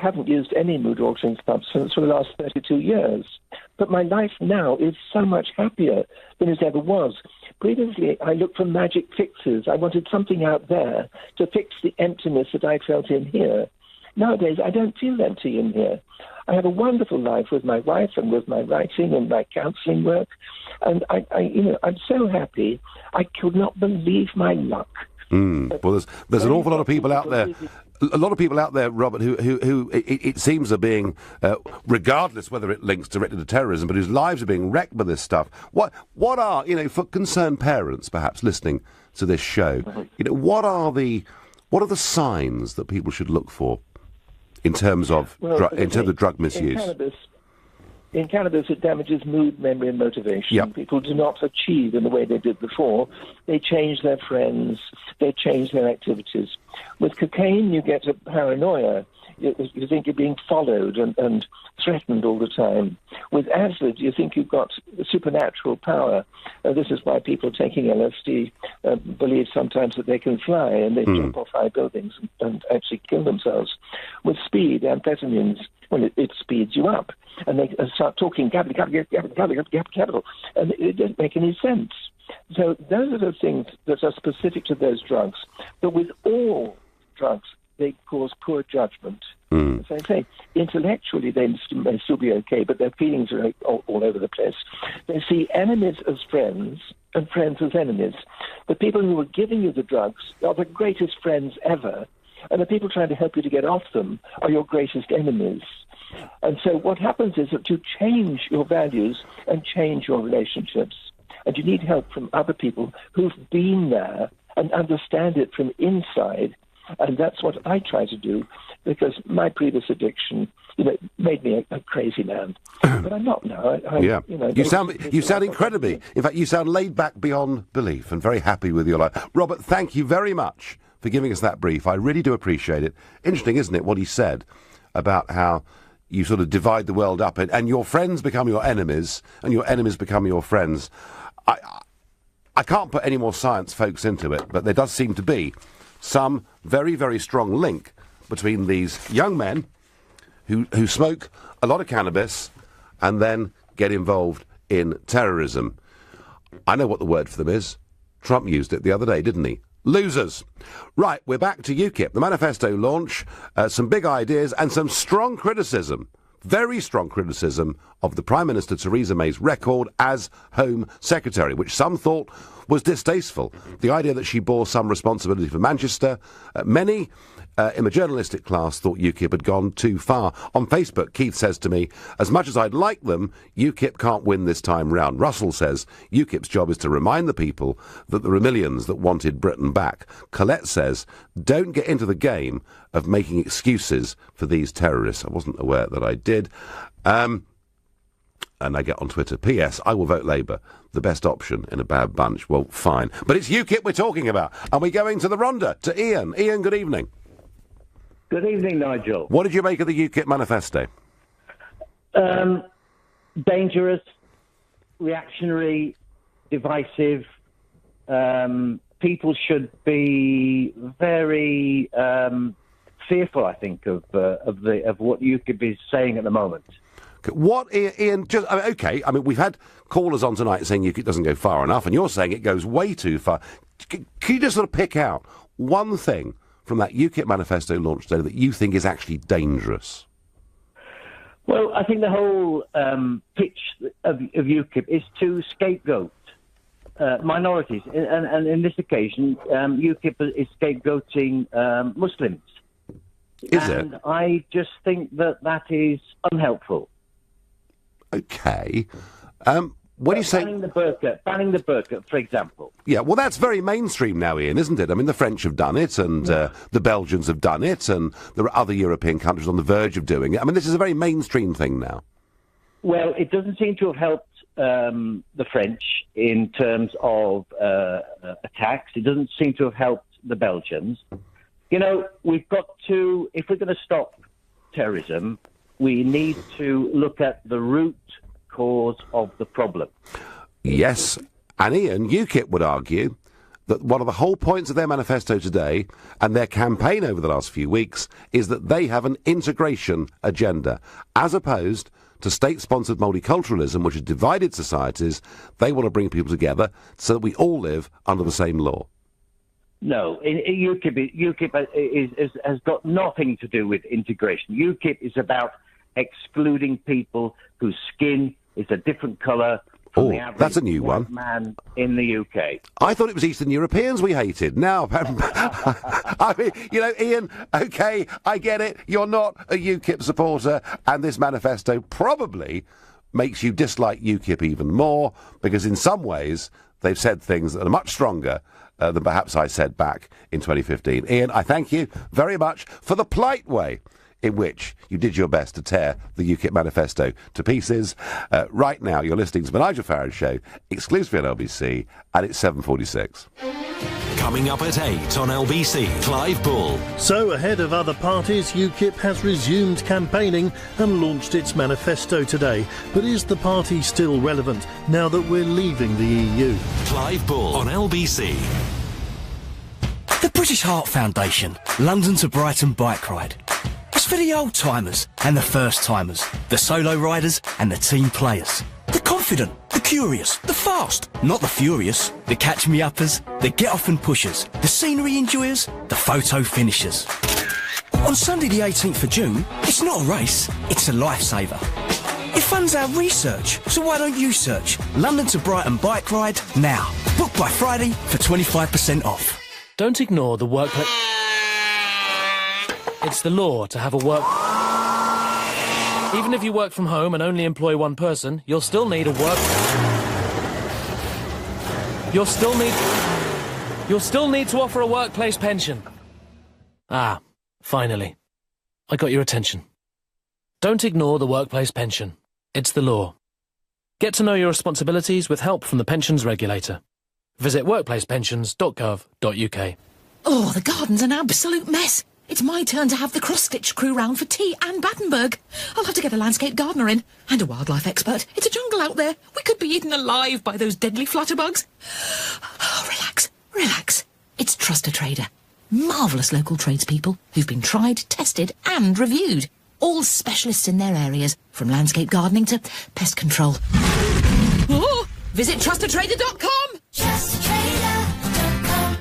haven't used any mood-altering substance for the last 32 years. But my life now is so much happier than it ever was. Previously, I looked for magic fixes. I wanted something out there to fix the emptiness that I felt in here. Nowadays, I don't feel empty in here. I have a wonderful life with my wife and with my writing and my counselling work. And I'm so happy. I could not believe my luck. Well, there's an awful lot of people out there. A lot of people out there, Robert, who it seems are being, regardless whether it links directly to terrorism, but whose lives are being wrecked by this stuff. What are, for concerned parents, perhaps listening to this show, what are the signs that people should look for in terms of drug misuse? In cannabis, it damages mood, memory, and motivation. Yep. People do not achieve in the way they did before. They change their friends. They change their activities. With cocaine, you get a paranoia. You think you're being followed and threatened all the time. With acid, you think you've got supernatural power. This is why people taking LSD believe sometimes that they can fly and they jump off high buildings and actually kill themselves. With speed, amphetamines, it speeds you up. And they start talking capital, and it doesn't make any sense. So those are the things that are specific to those drugs. But with all drugs, they cause poor judgment. As I say, intellectually they may still be okay, but their feelings are all over the place. They see enemies as friends and friends as enemies. The people who are giving you the drugs are the greatest friends ever, and the people trying to help you to get off them are your greatest enemies. And so what happens is that you change your values and change your relationships, and you need help from other people who've been there and understand it from inside. And that's what I try to do, because my previous addiction, made me a crazy man. But I'm not now. You sound incredibly. In fact, you sound laid back beyond belief and very happy with your life. Robert, thank you very much for giving us that brief. I really do appreciate it. Interesting, isn't it, what he said about how you sort of divide the world up, and your friends become your enemies, and your enemies become your friends. I can't put any more science, folks, into it, but there does seem to be some very, very strong link between these young men who smoke a lot of cannabis and then get involved in terrorism. I know what the word for them is. Trump used it the other day, didn't he? Losers. Right, we're back to UKIP. The manifesto launch, some big ideas and some strong criticism, very strong criticism of the Prime Minister Theresa May's record as Home Secretary, which some thought was distasteful. The idea that she bore some responsibility for Manchester. Many in the journalistic class thought UKIP had gone too far. On Facebook, Keith says to me, as much as I'd like them, UKIP can't win this time round. Russell says, UKIP's job is to remind the people that there are millions that wanted Britain back. Colette says, don't get into the game of making excuses for these terrorists. I wasn't aware that I did. And I get on Twitter, P.S. I will vote Labour, the best option in a bad bunch. Well, fine. But it's UKIP we're talking about. And we're going to the Rhondda, to Ian. Ian, good evening. Good evening, Nigel. What did you make of the UKIP manifesto? Dangerous, reactionary, divisive. People should be very fearful, I think, of what UKIP is saying at the moment. What, Ian, we've had callers on tonight saying UKIP doesn't go far enough, and you're saying it goes way too far. Can you just sort of pick out one thing from that UKIP manifesto launch today that you think is actually dangerous? Well, I think the whole pitch of UKIP is to scapegoat minorities, and in this occasion, UKIP is scapegoating Muslims. Is it? And I just think that is unhelpful. Okay. When you say banning the burqa, for example. Yeah, well, that's very mainstream now, Ian, isn't it? I mean, the French have done it, and the Belgians have done it, and there are other European countries on the verge of doing it. I mean, this is a very mainstream thing now. Well, it doesn't seem to have helped the French in terms of attacks. It doesn't seem to have helped the Belgians. We've got to, if we're going to stop terrorism, we need to look at the root cause of the problem. Yes, and Ian, UKIP would argue that one of the whole points of their manifesto today and their campaign over the last few weeks is that they have an integration agenda. As opposed to state-sponsored multiculturalism, which has divided societies, they want to bring people together so that we all live under the same law. No, UKIP has got nothing to do with integration. UKIP is about excluding people whose skin is a different colour from the average that's a new white one. Man in the UK. I thought it was Eastern Europeans we hated. Now, I mean, Ian, okay, I get it. You're not a UKIP supporter, and this manifesto probably makes you dislike UKIP even more, because in some ways they've said things that are much stronger than perhaps I said back in 2015. Ian, I thank you very much for the polite way in which you did your best to tear the UKIP manifesto to pieces. Right now, you're listening to the Nigel Farage Show, exclusively on LBC, and it's 7:46. Coming up at 8 on LBC, Clive Bull. So, ahead of other parties, UKIP has resumed campaigning and launched its manifesto today. But is the party still relevant now that we're leaving the EU? Clive Bull on LBC. The British Heart Foundation, London to Brighton bike ride. It's for the old-timers and the first-timers, the solo riders and the team players. The confident, the curious, the fast, not the furious, the catch-me-uppers, the get-off and pushers, the scenery enjoyers, the photo finishers. On Sunday the 18th of June, it's not a race, it's a lifesaver. It funds our research, so why don't you search London to Brighton bike ride now? Book by Friday for 25% off. Don't ignore the workplace. It's the law to have a work... Even if you work from home and only employ one person, you'll still need a work... You'll still need to offer a workplace pension. Ah, finally. I got your attention. Don't ignore the workplace pension. It's the law. Get to know your responsibilities with help from the pensions regulator. Visit workplacepensions.gov.uk. Oh, the garden's an absolute mess. It's my turn to have the cross-stitch crew round for tea and Battenberg. I'll have to get a landscape gardener in and a wildlife expert. It's a jungle out there. We could be eaten alive by those deadly flutterbugs. Oh, relax, relax. It's Trust a Trader. Marvellous local tradespeople who've been tried, tested and reviewed. All specialists in their areas, from landscape gardening to pest control. Oh, visit trustatrader.com. Trustatrader.com.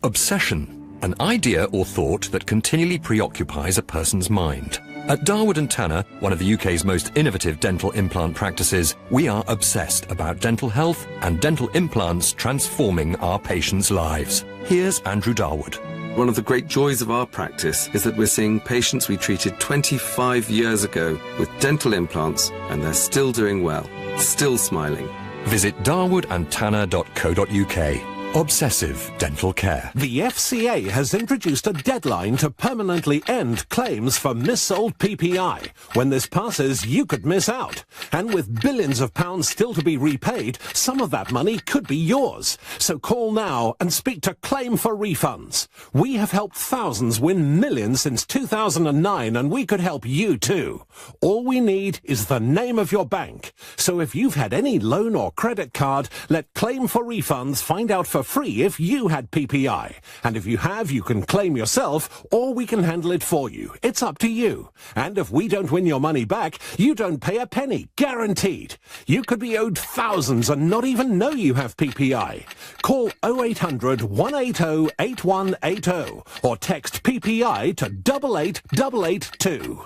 Obsession, an idea or thought that continually preoccupies a person's mind. At Darwood & Tanner, one of the UK's most innovative dental implant practices, we are obsessed about dental health and dental implants transforming our patients' lives. Here's Andrew Darwood. One of the great joys of our practice is that we're seeing patients we treated 25 years ago with dental implants, and they're still doing well, still smiling. Visit darwoodandtanner.co.uk. Obsessive dental care. The FCA has introduced a deadline to permanently end claims for missold PPI. When this passes, you could miss out. And with billions of pounds still to be repaid, some of that money could be yours. So call now and speak to Claim for Refunds. We have helped thousands win millions since 2009, and we could help you too. All we need is the name of your bank. So if you've had any loan or credit card, let Claim for Refunds find out for free if you had PPI. And if you have, you can claim yourself, or we can handle it for you. It's up to you. And if we don't win your money back, you don't pay a penny, guaranteed. You could be owed thousands and not even know you have PPI. Call 0800 180 8180 or text PPI to 88882.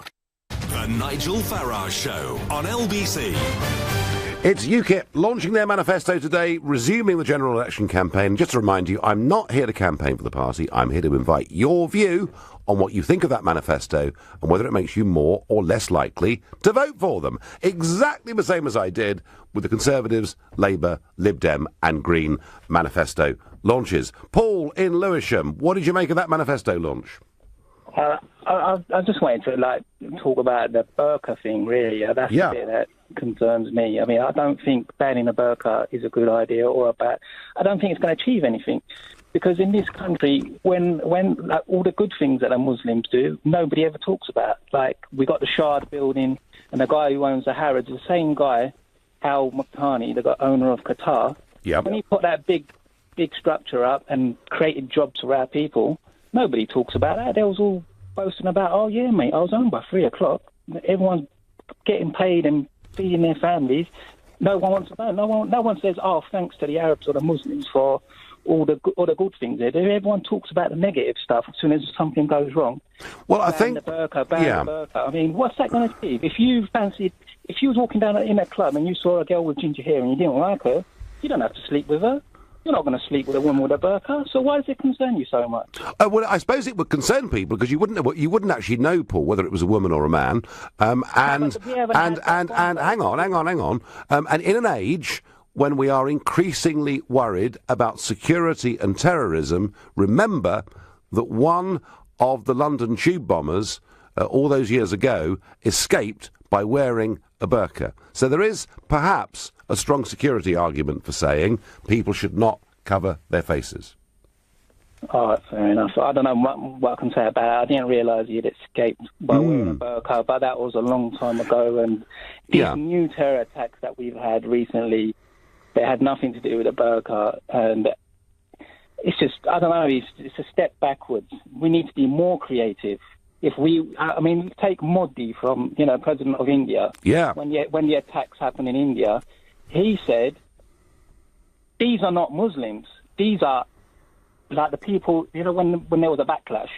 The Nigel Farage Show on LBC. It's UKIP launching their manifesto today, resuming the general election campaign. Just to remind you, I'm not here to campaign for the party. I'm here to invite your view on what you think of that manifesto and whether it makes you more or less likely to vote for them. Exactly the same as I did with the Conservatives, Labour, Lib Dem and Green manifesto launches. Paul in Lewisham, what did you make of that manifesto launch? I just wanted to talk about the burqa thing, really. That's the bit that concerns me. I mean, I don't think banning a burqa is a good idea I don't think it's going to achieve anything. Because in this country, when all the good things that the Muslims do, nobody ever talks about. Like, we got the Shard building, and the guy who owns the Harrods, the same guy, Al Muqtani, the owner of Qatar, when he put that big structure up and created jobs for our people, nobody talks about that. They was all boasting about, oh yeah, mate, I was home by 3 o'clock. Everyone's getting paid and feeding their families. No one wants to know. No one says, oh, thanks to the Arabs or the Muslims for all the good things they do. Everyone talks about the negative stuff as soon as something goes wrong. Well, I think the burqa. I mean, what's that going to achieve? If you was walking down in a club and you saw a girl with ginger hair and you didn't like her, you don't have to sleep with her. You're not going to sleep with a woman with a burqa, so why does it concern you so much? Well, I suppose it would concern people because you wouldn't actually know, Paul, whether it was a woman or a man. And hang on. And in an age when we are increasingly worried about security and terrorism, remember that one of the London tube bombers all those years ago escaped by wearing a burqa. So there is perhaps a strong security argument for saying people should not cover their faces. Oh, fair enough. I don't know what I can say about it. I didn't realise he'd escaped by wearing a burqa, but that was a long time ago. And these new terror attacks that we've had recently, they had nothing to do with the burqa. And it's just, I don't know, it's a step backwards. We need to be more creative. If take Modi from, President of India. Yeah. When the attacks happened in India, he said, these are not Muslims. These are like the people, when there was a backlash,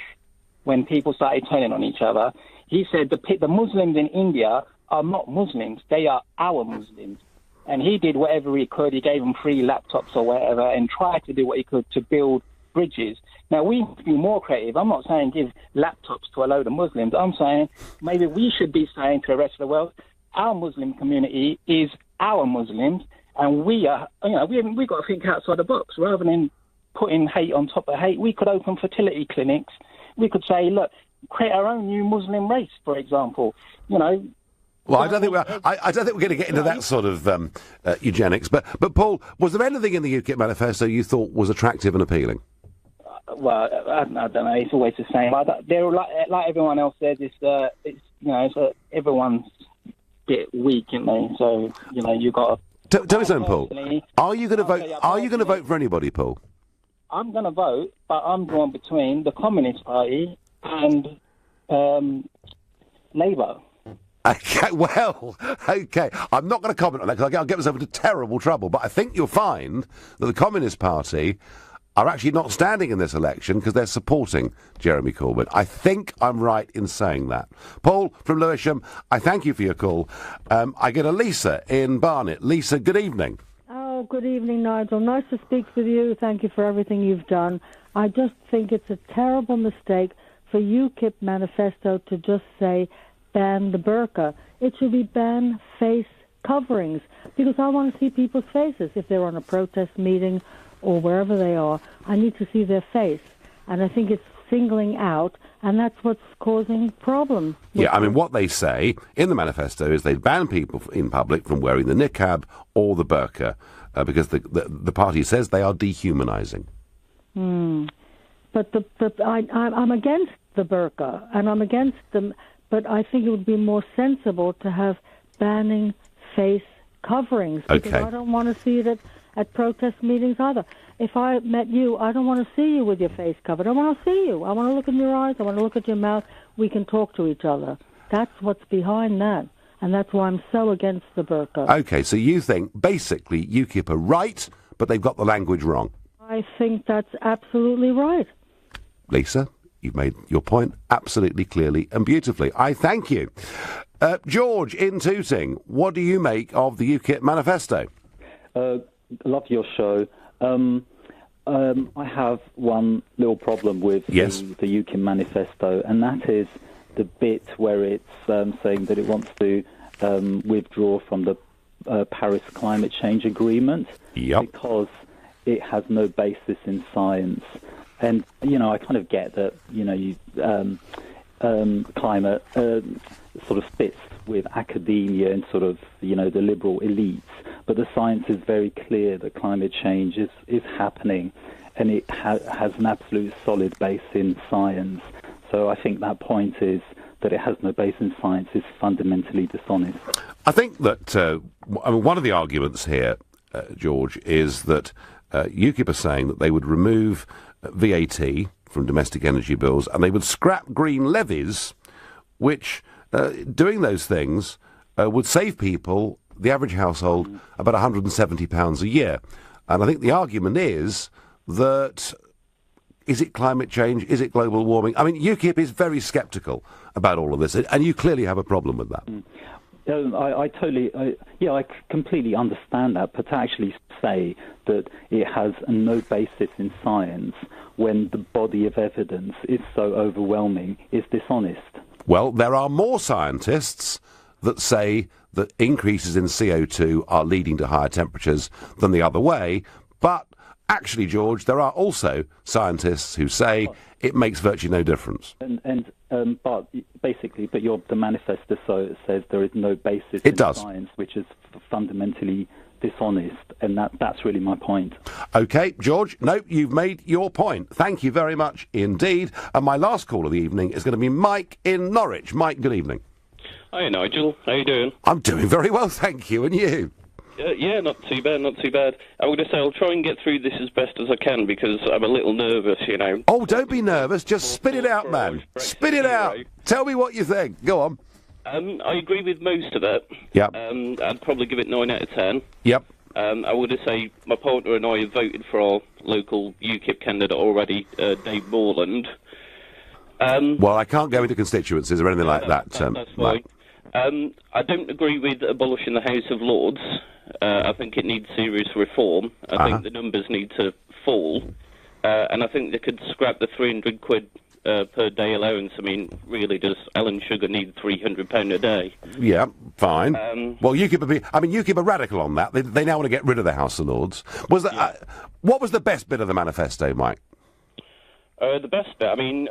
when people started turning on each other. He said the Muslims in India are not Muslims, they are our Muslims. And he did whatever he could. He gave them free laptops or whatever and tried to do what he could to build bridges. Now, we need to be more creative. I'm not saying give laptops to a load of Muslims. I'm saying maybe we should be saying to the rest of the world, our Muslim community is our Muslims, and we are, we've got to think outside the box. Rather than putting hate on top of hate, we could open fertility clinics. We could say, look, create our own new Muslim race, for example. Well, I don't think we're going to get into that sort of eugenics. But Paul, was there anything in the UKIP manifesto you thought was attractive and appealing? Well, I don't know. It's always the same. They're like everyone else says. Everyone's a bit weak, isn't they? So you got to. Tell me something, Paul. Are you going to vote? Are you going to vote for anybody, Paul? I'm going to vote, but I'm going between the Communist Party and Labour. Okay, okay. I'm not going to comment on that because I'll get myself into terrible trouble. But I think you'll find that the Communist Party are actually not standing in this election because they're supporting Jeremy Corbyn. I think I'm right in saying that. Paul from Lewisham, I thank you for your call. I get a Lisa in Barnet. Lisa, good evening. Oh, good evening, Nigel. Nice to speak with you. Thank you for everything you've done. I just think it's a terrible mistake for UKIP Manifesto to just say ban the burqa. It should be ban face coverings because I want to see people's faces if they're on a protest meeting or wherever they are. I need to see their face, and I think it's singling out, and that's what's causing problems. Yeah, I mean, what they say in the manifesto is they ban people in public from wearing the niqab or the burqa because the party says they are dehumanising. But I'm against the burqa, and I'm against them, but I think it would be more sensible to have banning face coverings, because I don't want to see it at protest meetings either. If I met you, I don't want to see you with your face covered. I want to see you. I want to look in your eyes. I want to look at your mouth. We can talk to each other. That's what's behind that, and that's why I'm so against the burqa. Okay, so you think basically UKIP are right, but they've got the language wrong. I think that's absolutely right. Lisa, you've made your point absolutely clearly and beautifully. I thank you. George in Tooting, what do you make of the UKIP manifesto? Love your show. I have one little problem with the UKIP manifesto, and that is the bit where it's saying that it wants to withdraw from the Paris climate change agreement because it has no basis in science. And, I kind of get that, climate sort of fits with academia and sort of, the liberal elites. But the science is very clear that climate change is happening, and it has an absolute solid base in science. So I think that point is that it has no base in science is fundamentally dishonest. I think that one of the arguments here, George, is that UKIP are saying that they would remove VAT from domestic energy bills and they would scrap green levies, which, doing those things, would save people, the average household, about £170 a year. And I think the argument is that, is it climate change? Is it global warming? I mean, UKIP is very sceptical about all of this, and you clearly have a problem with that. I completely understand that, but to actually say that it has no basis in science when the body of evidence is so overwhelming is dishonest. Well, there are more scientists that say that increases in CO2 are leading to higher temperatures than the other way, but actually, George, there are also scientists who say it makes virtually no difference. But the manifesto says there is no basis in science, which is fundamentally dishonest, and that's really my point. OK, George, no, you've made your point. Thank you very much indeed. And my last call of the evening is going to be Mike in Norwich. Mike, good evening. Hi, Nigel. How you doing? I'm doing very well, thank you. And you? Yeah, not too bad, not too bad. I would say I'll try and get through this as best as I can because I'm a little nervous, Oh, don't be nervous. Just spit it out, man. Spit it out. Tell me what you think. Go on. I agree with most of it. Yep. I'd probably give it 9 out of 10. Yep. I would say my partner and I have voted for our local UKIP candidate already, Dave Morland. Well, I can't go into constituencies or anything like that. That's fine. I don't agree with abolishing the House of Lords. I think it needs serious reform. I think the numbers need to fall. And I think they could scrap the £300 per day allowance. I mean, really, does Alan Sugar need £300 a day? Yeah, fine. Well, UKIP are radical on that. They now want to get rid of the House of Lords. What was the best bit of the manifesto, Mike? The best bit? I mean,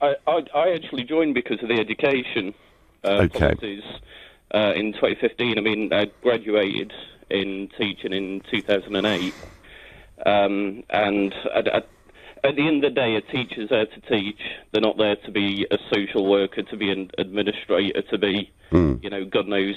I actually joined because of the education policies in 2015. I mean, I graduated in teaching in 2008. And at the end of the day, a teacher's there to teach. They're not there to be a social worker, to be an administrator, to be, God knows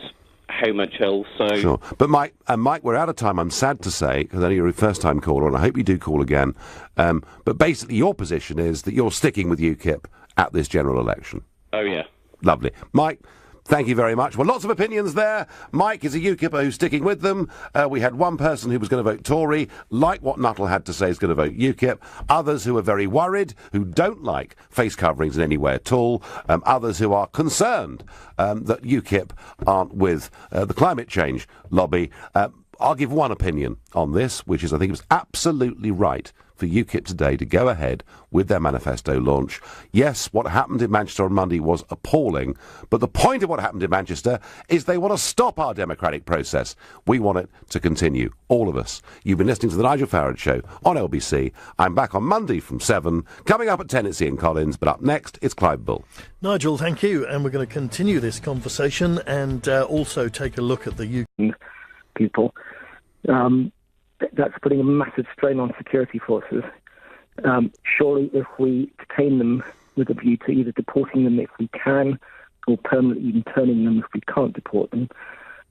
how much else. So. Sure. But Mike, we're out of time, I'm sad to say, because I know you're a first-time caller, and I hope you do call again. But basically, your position is that you're sticking with UKIP at this general election. Oh, yeah. Lovely. Mike, thank you very much. Well, lots of opinions there. Mike is a UKIPper who's sticking with them. We had one person who was going to vote Tory, like what Nuttall had to say, is going to vote UKIP. Others who are very worried, who don't like face coverings in any way at all. Others who are concerned that UKIP aren't with the climate change lobby. I'll give one opinion on this, which is I think it was absolutely right for UKIP today to go ahead with their manifesto launch. Yes, what happened in Manchester on Monday was appalling, but the point of what happened in Manchester is they want to stop our democratic process. We want it to continue, all of us. You've been listening to The Nigel Farage Show on LBC. I'm back on Monday from 7. Coming up at 10, it's Ian Collins, but up next, it's Clive Bull. Nigel, thank you, and we're going to continue this conversation and also take a look at the UK people. That's putting a massive strain on security forces. Surely if we detain them with a view to either deporting them if we can or permanently interning them if we can't deport them,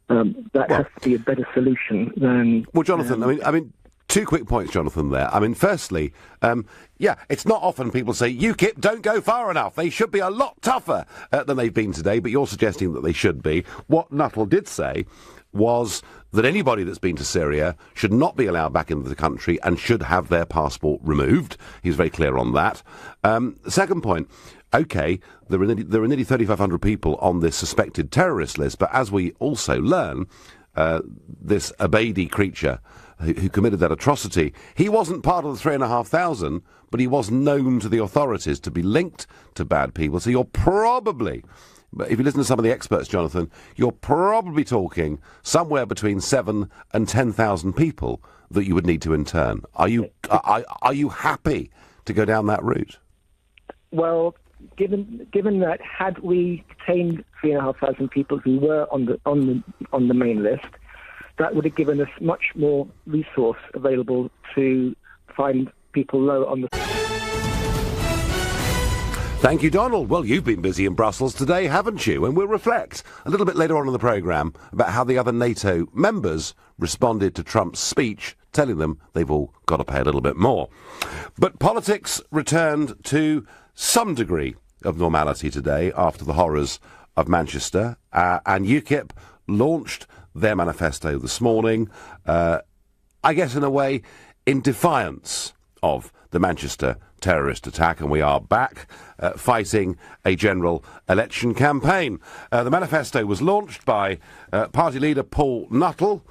that has to be a better solution than... Well, Jonathan, I mean, 2 quick points, Jonathan, there. I mean, firstly, it's not often people say, UKIP don't go far enough. They should be a lot tougher than they've been today, but you're suggesting that they should be. What Nuttall did say was that anybody that's been to Syria should not be allowed back into the country and should have their passport removed. He was very clear on that. Second point, OK, there are nearly 3,500 people on this suspected terrorist list, but as we also learn, this Abedi creature who committed that atrocity, he wasn't part of the 3,500, but he was known to the authorities to be linked to bad people. So you're probably... But if you listen to some of the experts, Jonathan, you're probably talking somewhere between 7,000 and 10,000 people that you would need to intern. Are you happy to go down that route? Well, given that had we detained 3,500 people who were on the main list, that would have given us much more resource available to find people low on the... Thank you, Donald. Well, you've been busy in Brussels today, haven't you? And we'll reflect a little bit later on in the programme about how the other NATO members responded to Trump's speech, telling them they've all got to pay a little bit more. But politics returned to some degree of normality today after the horrors of Manchester, and UKIP launched their manifesto this morning, I guess in a way, in defiance of the Manchester terrorist attack, and we are back fighting a general election campaign. The manifesto was launched by party leader Paul Nuttall.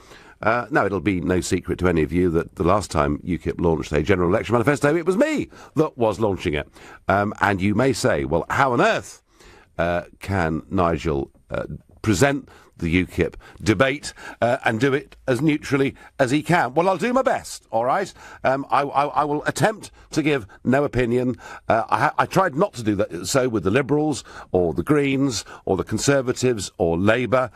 Now, it'll be no secret to any of you that the last time UKIP launched a general election manifesto, it was me that was launching it. And you may say, well, how on earth can Nigel present the UKIP debate and do it as neutrally as he can? Well, I'll do my best, all right? I will attempt to give no opinion. I tried not to do that so with the Liberals or the Greens or the Conservatives or Labour.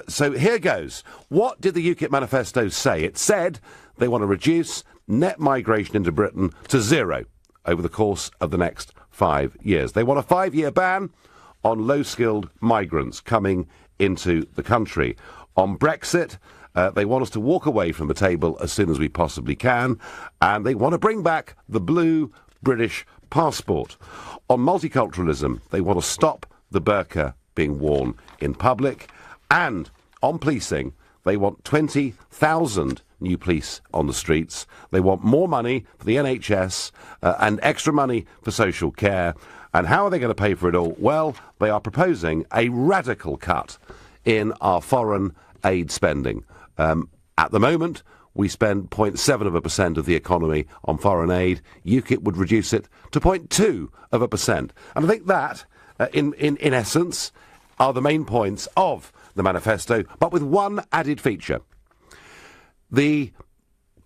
So here goes. What did the UKIP manifesto say? It said they want to reduce net migration into Britain to 0 over the course of the next 5 years. They want a 5-year ban on low-skilled migrants coming into the country. On Brexit, they want us to walk away from the table as soon as we possibly can, and they want to bring back the blue British passport. On multiculturalism, they want to stop the burqa being worn in public, and on policing, they want 20,000 new police on the streets. They want more money for the NHS and extra money for social care. And how are they going to pay for it all? Well, they are proposing a radical cut in our foreign aid spending. At the moment, we spend 0.7% of the economy on foreign aid. UKIP would reduce it to 0.2%. And I think that, in essence, are the main points of the manifesto, but with one added feature. The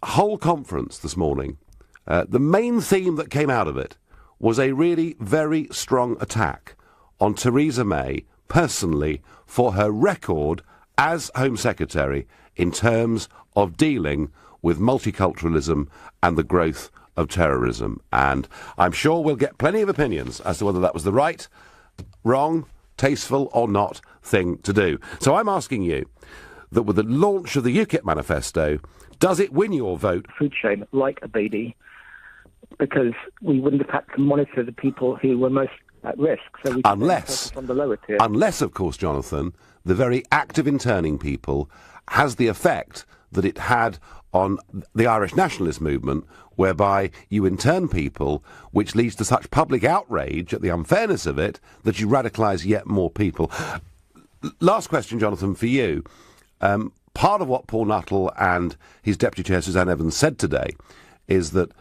whole conference this morning, the main theme that came out of it was a really very strong attack on Theresa May personally for her record as Home Secretary in terms of dealing with multiculturalism and the growth of terrorism. And I'm sure we'll get plenty of opinions as to whether that was the right, wrong, tasteful or not thing to do. So I'm asking you that with the launch of the UKIP manifesto, does it win your vote? Food chain like Abedi, because we wouldn't have had to monitor the people who were most at risk. So we unless, on the lower tier. Unless, of course, Jonathan, the very act of interning people has the effect that it had on the Irish nationalist movement, whereby you intern people, which leads to such public outrage at the unfairness of it that you radicalise yet more people. Last question, Jonathan, for you. Part of what Paul Nuttall and his Deputy Chair Suzanne Evans said today is that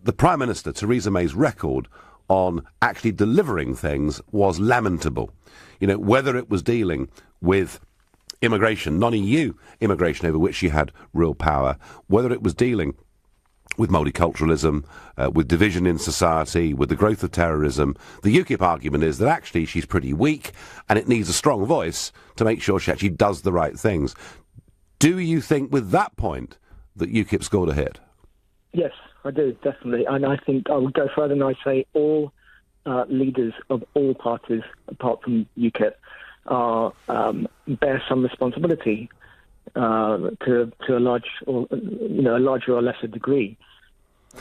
the Prime Minister, Theresa May's record on actually delivering things was lamentable. You know, whether it was dealing with immigration, non-EU immigration over which she had real power, whether it was dealing with multiculturalism, with division in society, with the growth of terrorism. The UKIP argument is that actually she's pretty weak and it needs a strong voice to make sure she actually does the right things. Do you think with that point that UKIP scored a hit? Yes, I do, definitely. And I think I would go further and I say all leaders of all parties, apart from UKIP, bear some responsibility to a large, or a larger or lesser degree.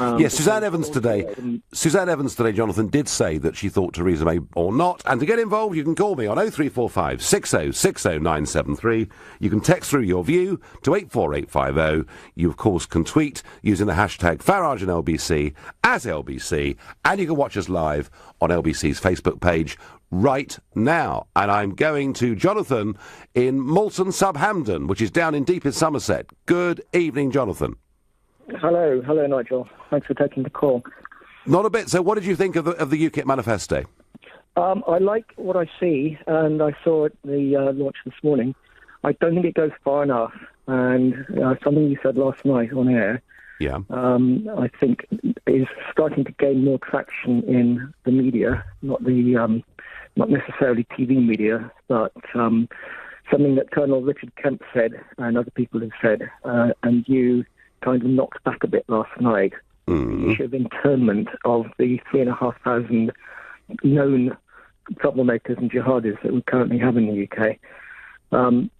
Yes, Suzanne Evans today, Jonathan, did say that she thought Theresa May or not. And to get involved, you can call me on 0345 60 60 973. You can text through your view to 84850. You, of course, can tweet using the hashtag Farage and LBC as LBC. And you can watch us live on LBC's Facebook page right now. And I'm going to Jonathan in Malton Subhampton, which is down in deepest Somerset. Good evening, Jonathan. Hello, Nigel. Thanks for taking the call. Not a bit. So what did you think of the UKIP manifesto? I like what I see, and I saw it the launch this morning. I don't think it goes far enough, and something you said last night on air, I think is starting to gain more traction in the media, not necessarily TV media, but something that Colonel Richard Kemp said and other people have said, and you kind of knocked back a bit last night. The issue of internment of the 3,500 known troublemakers and jihadis that we currently have in the UK.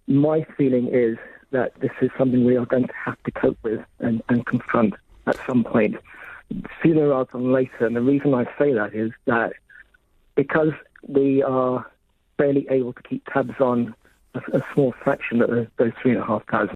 My feeling is that this is something we are going to have to cope with and confront at some point, sooner rather than later. And the reason I say that is that because we are barely able to keep tabs on a small fraction of those 3,500,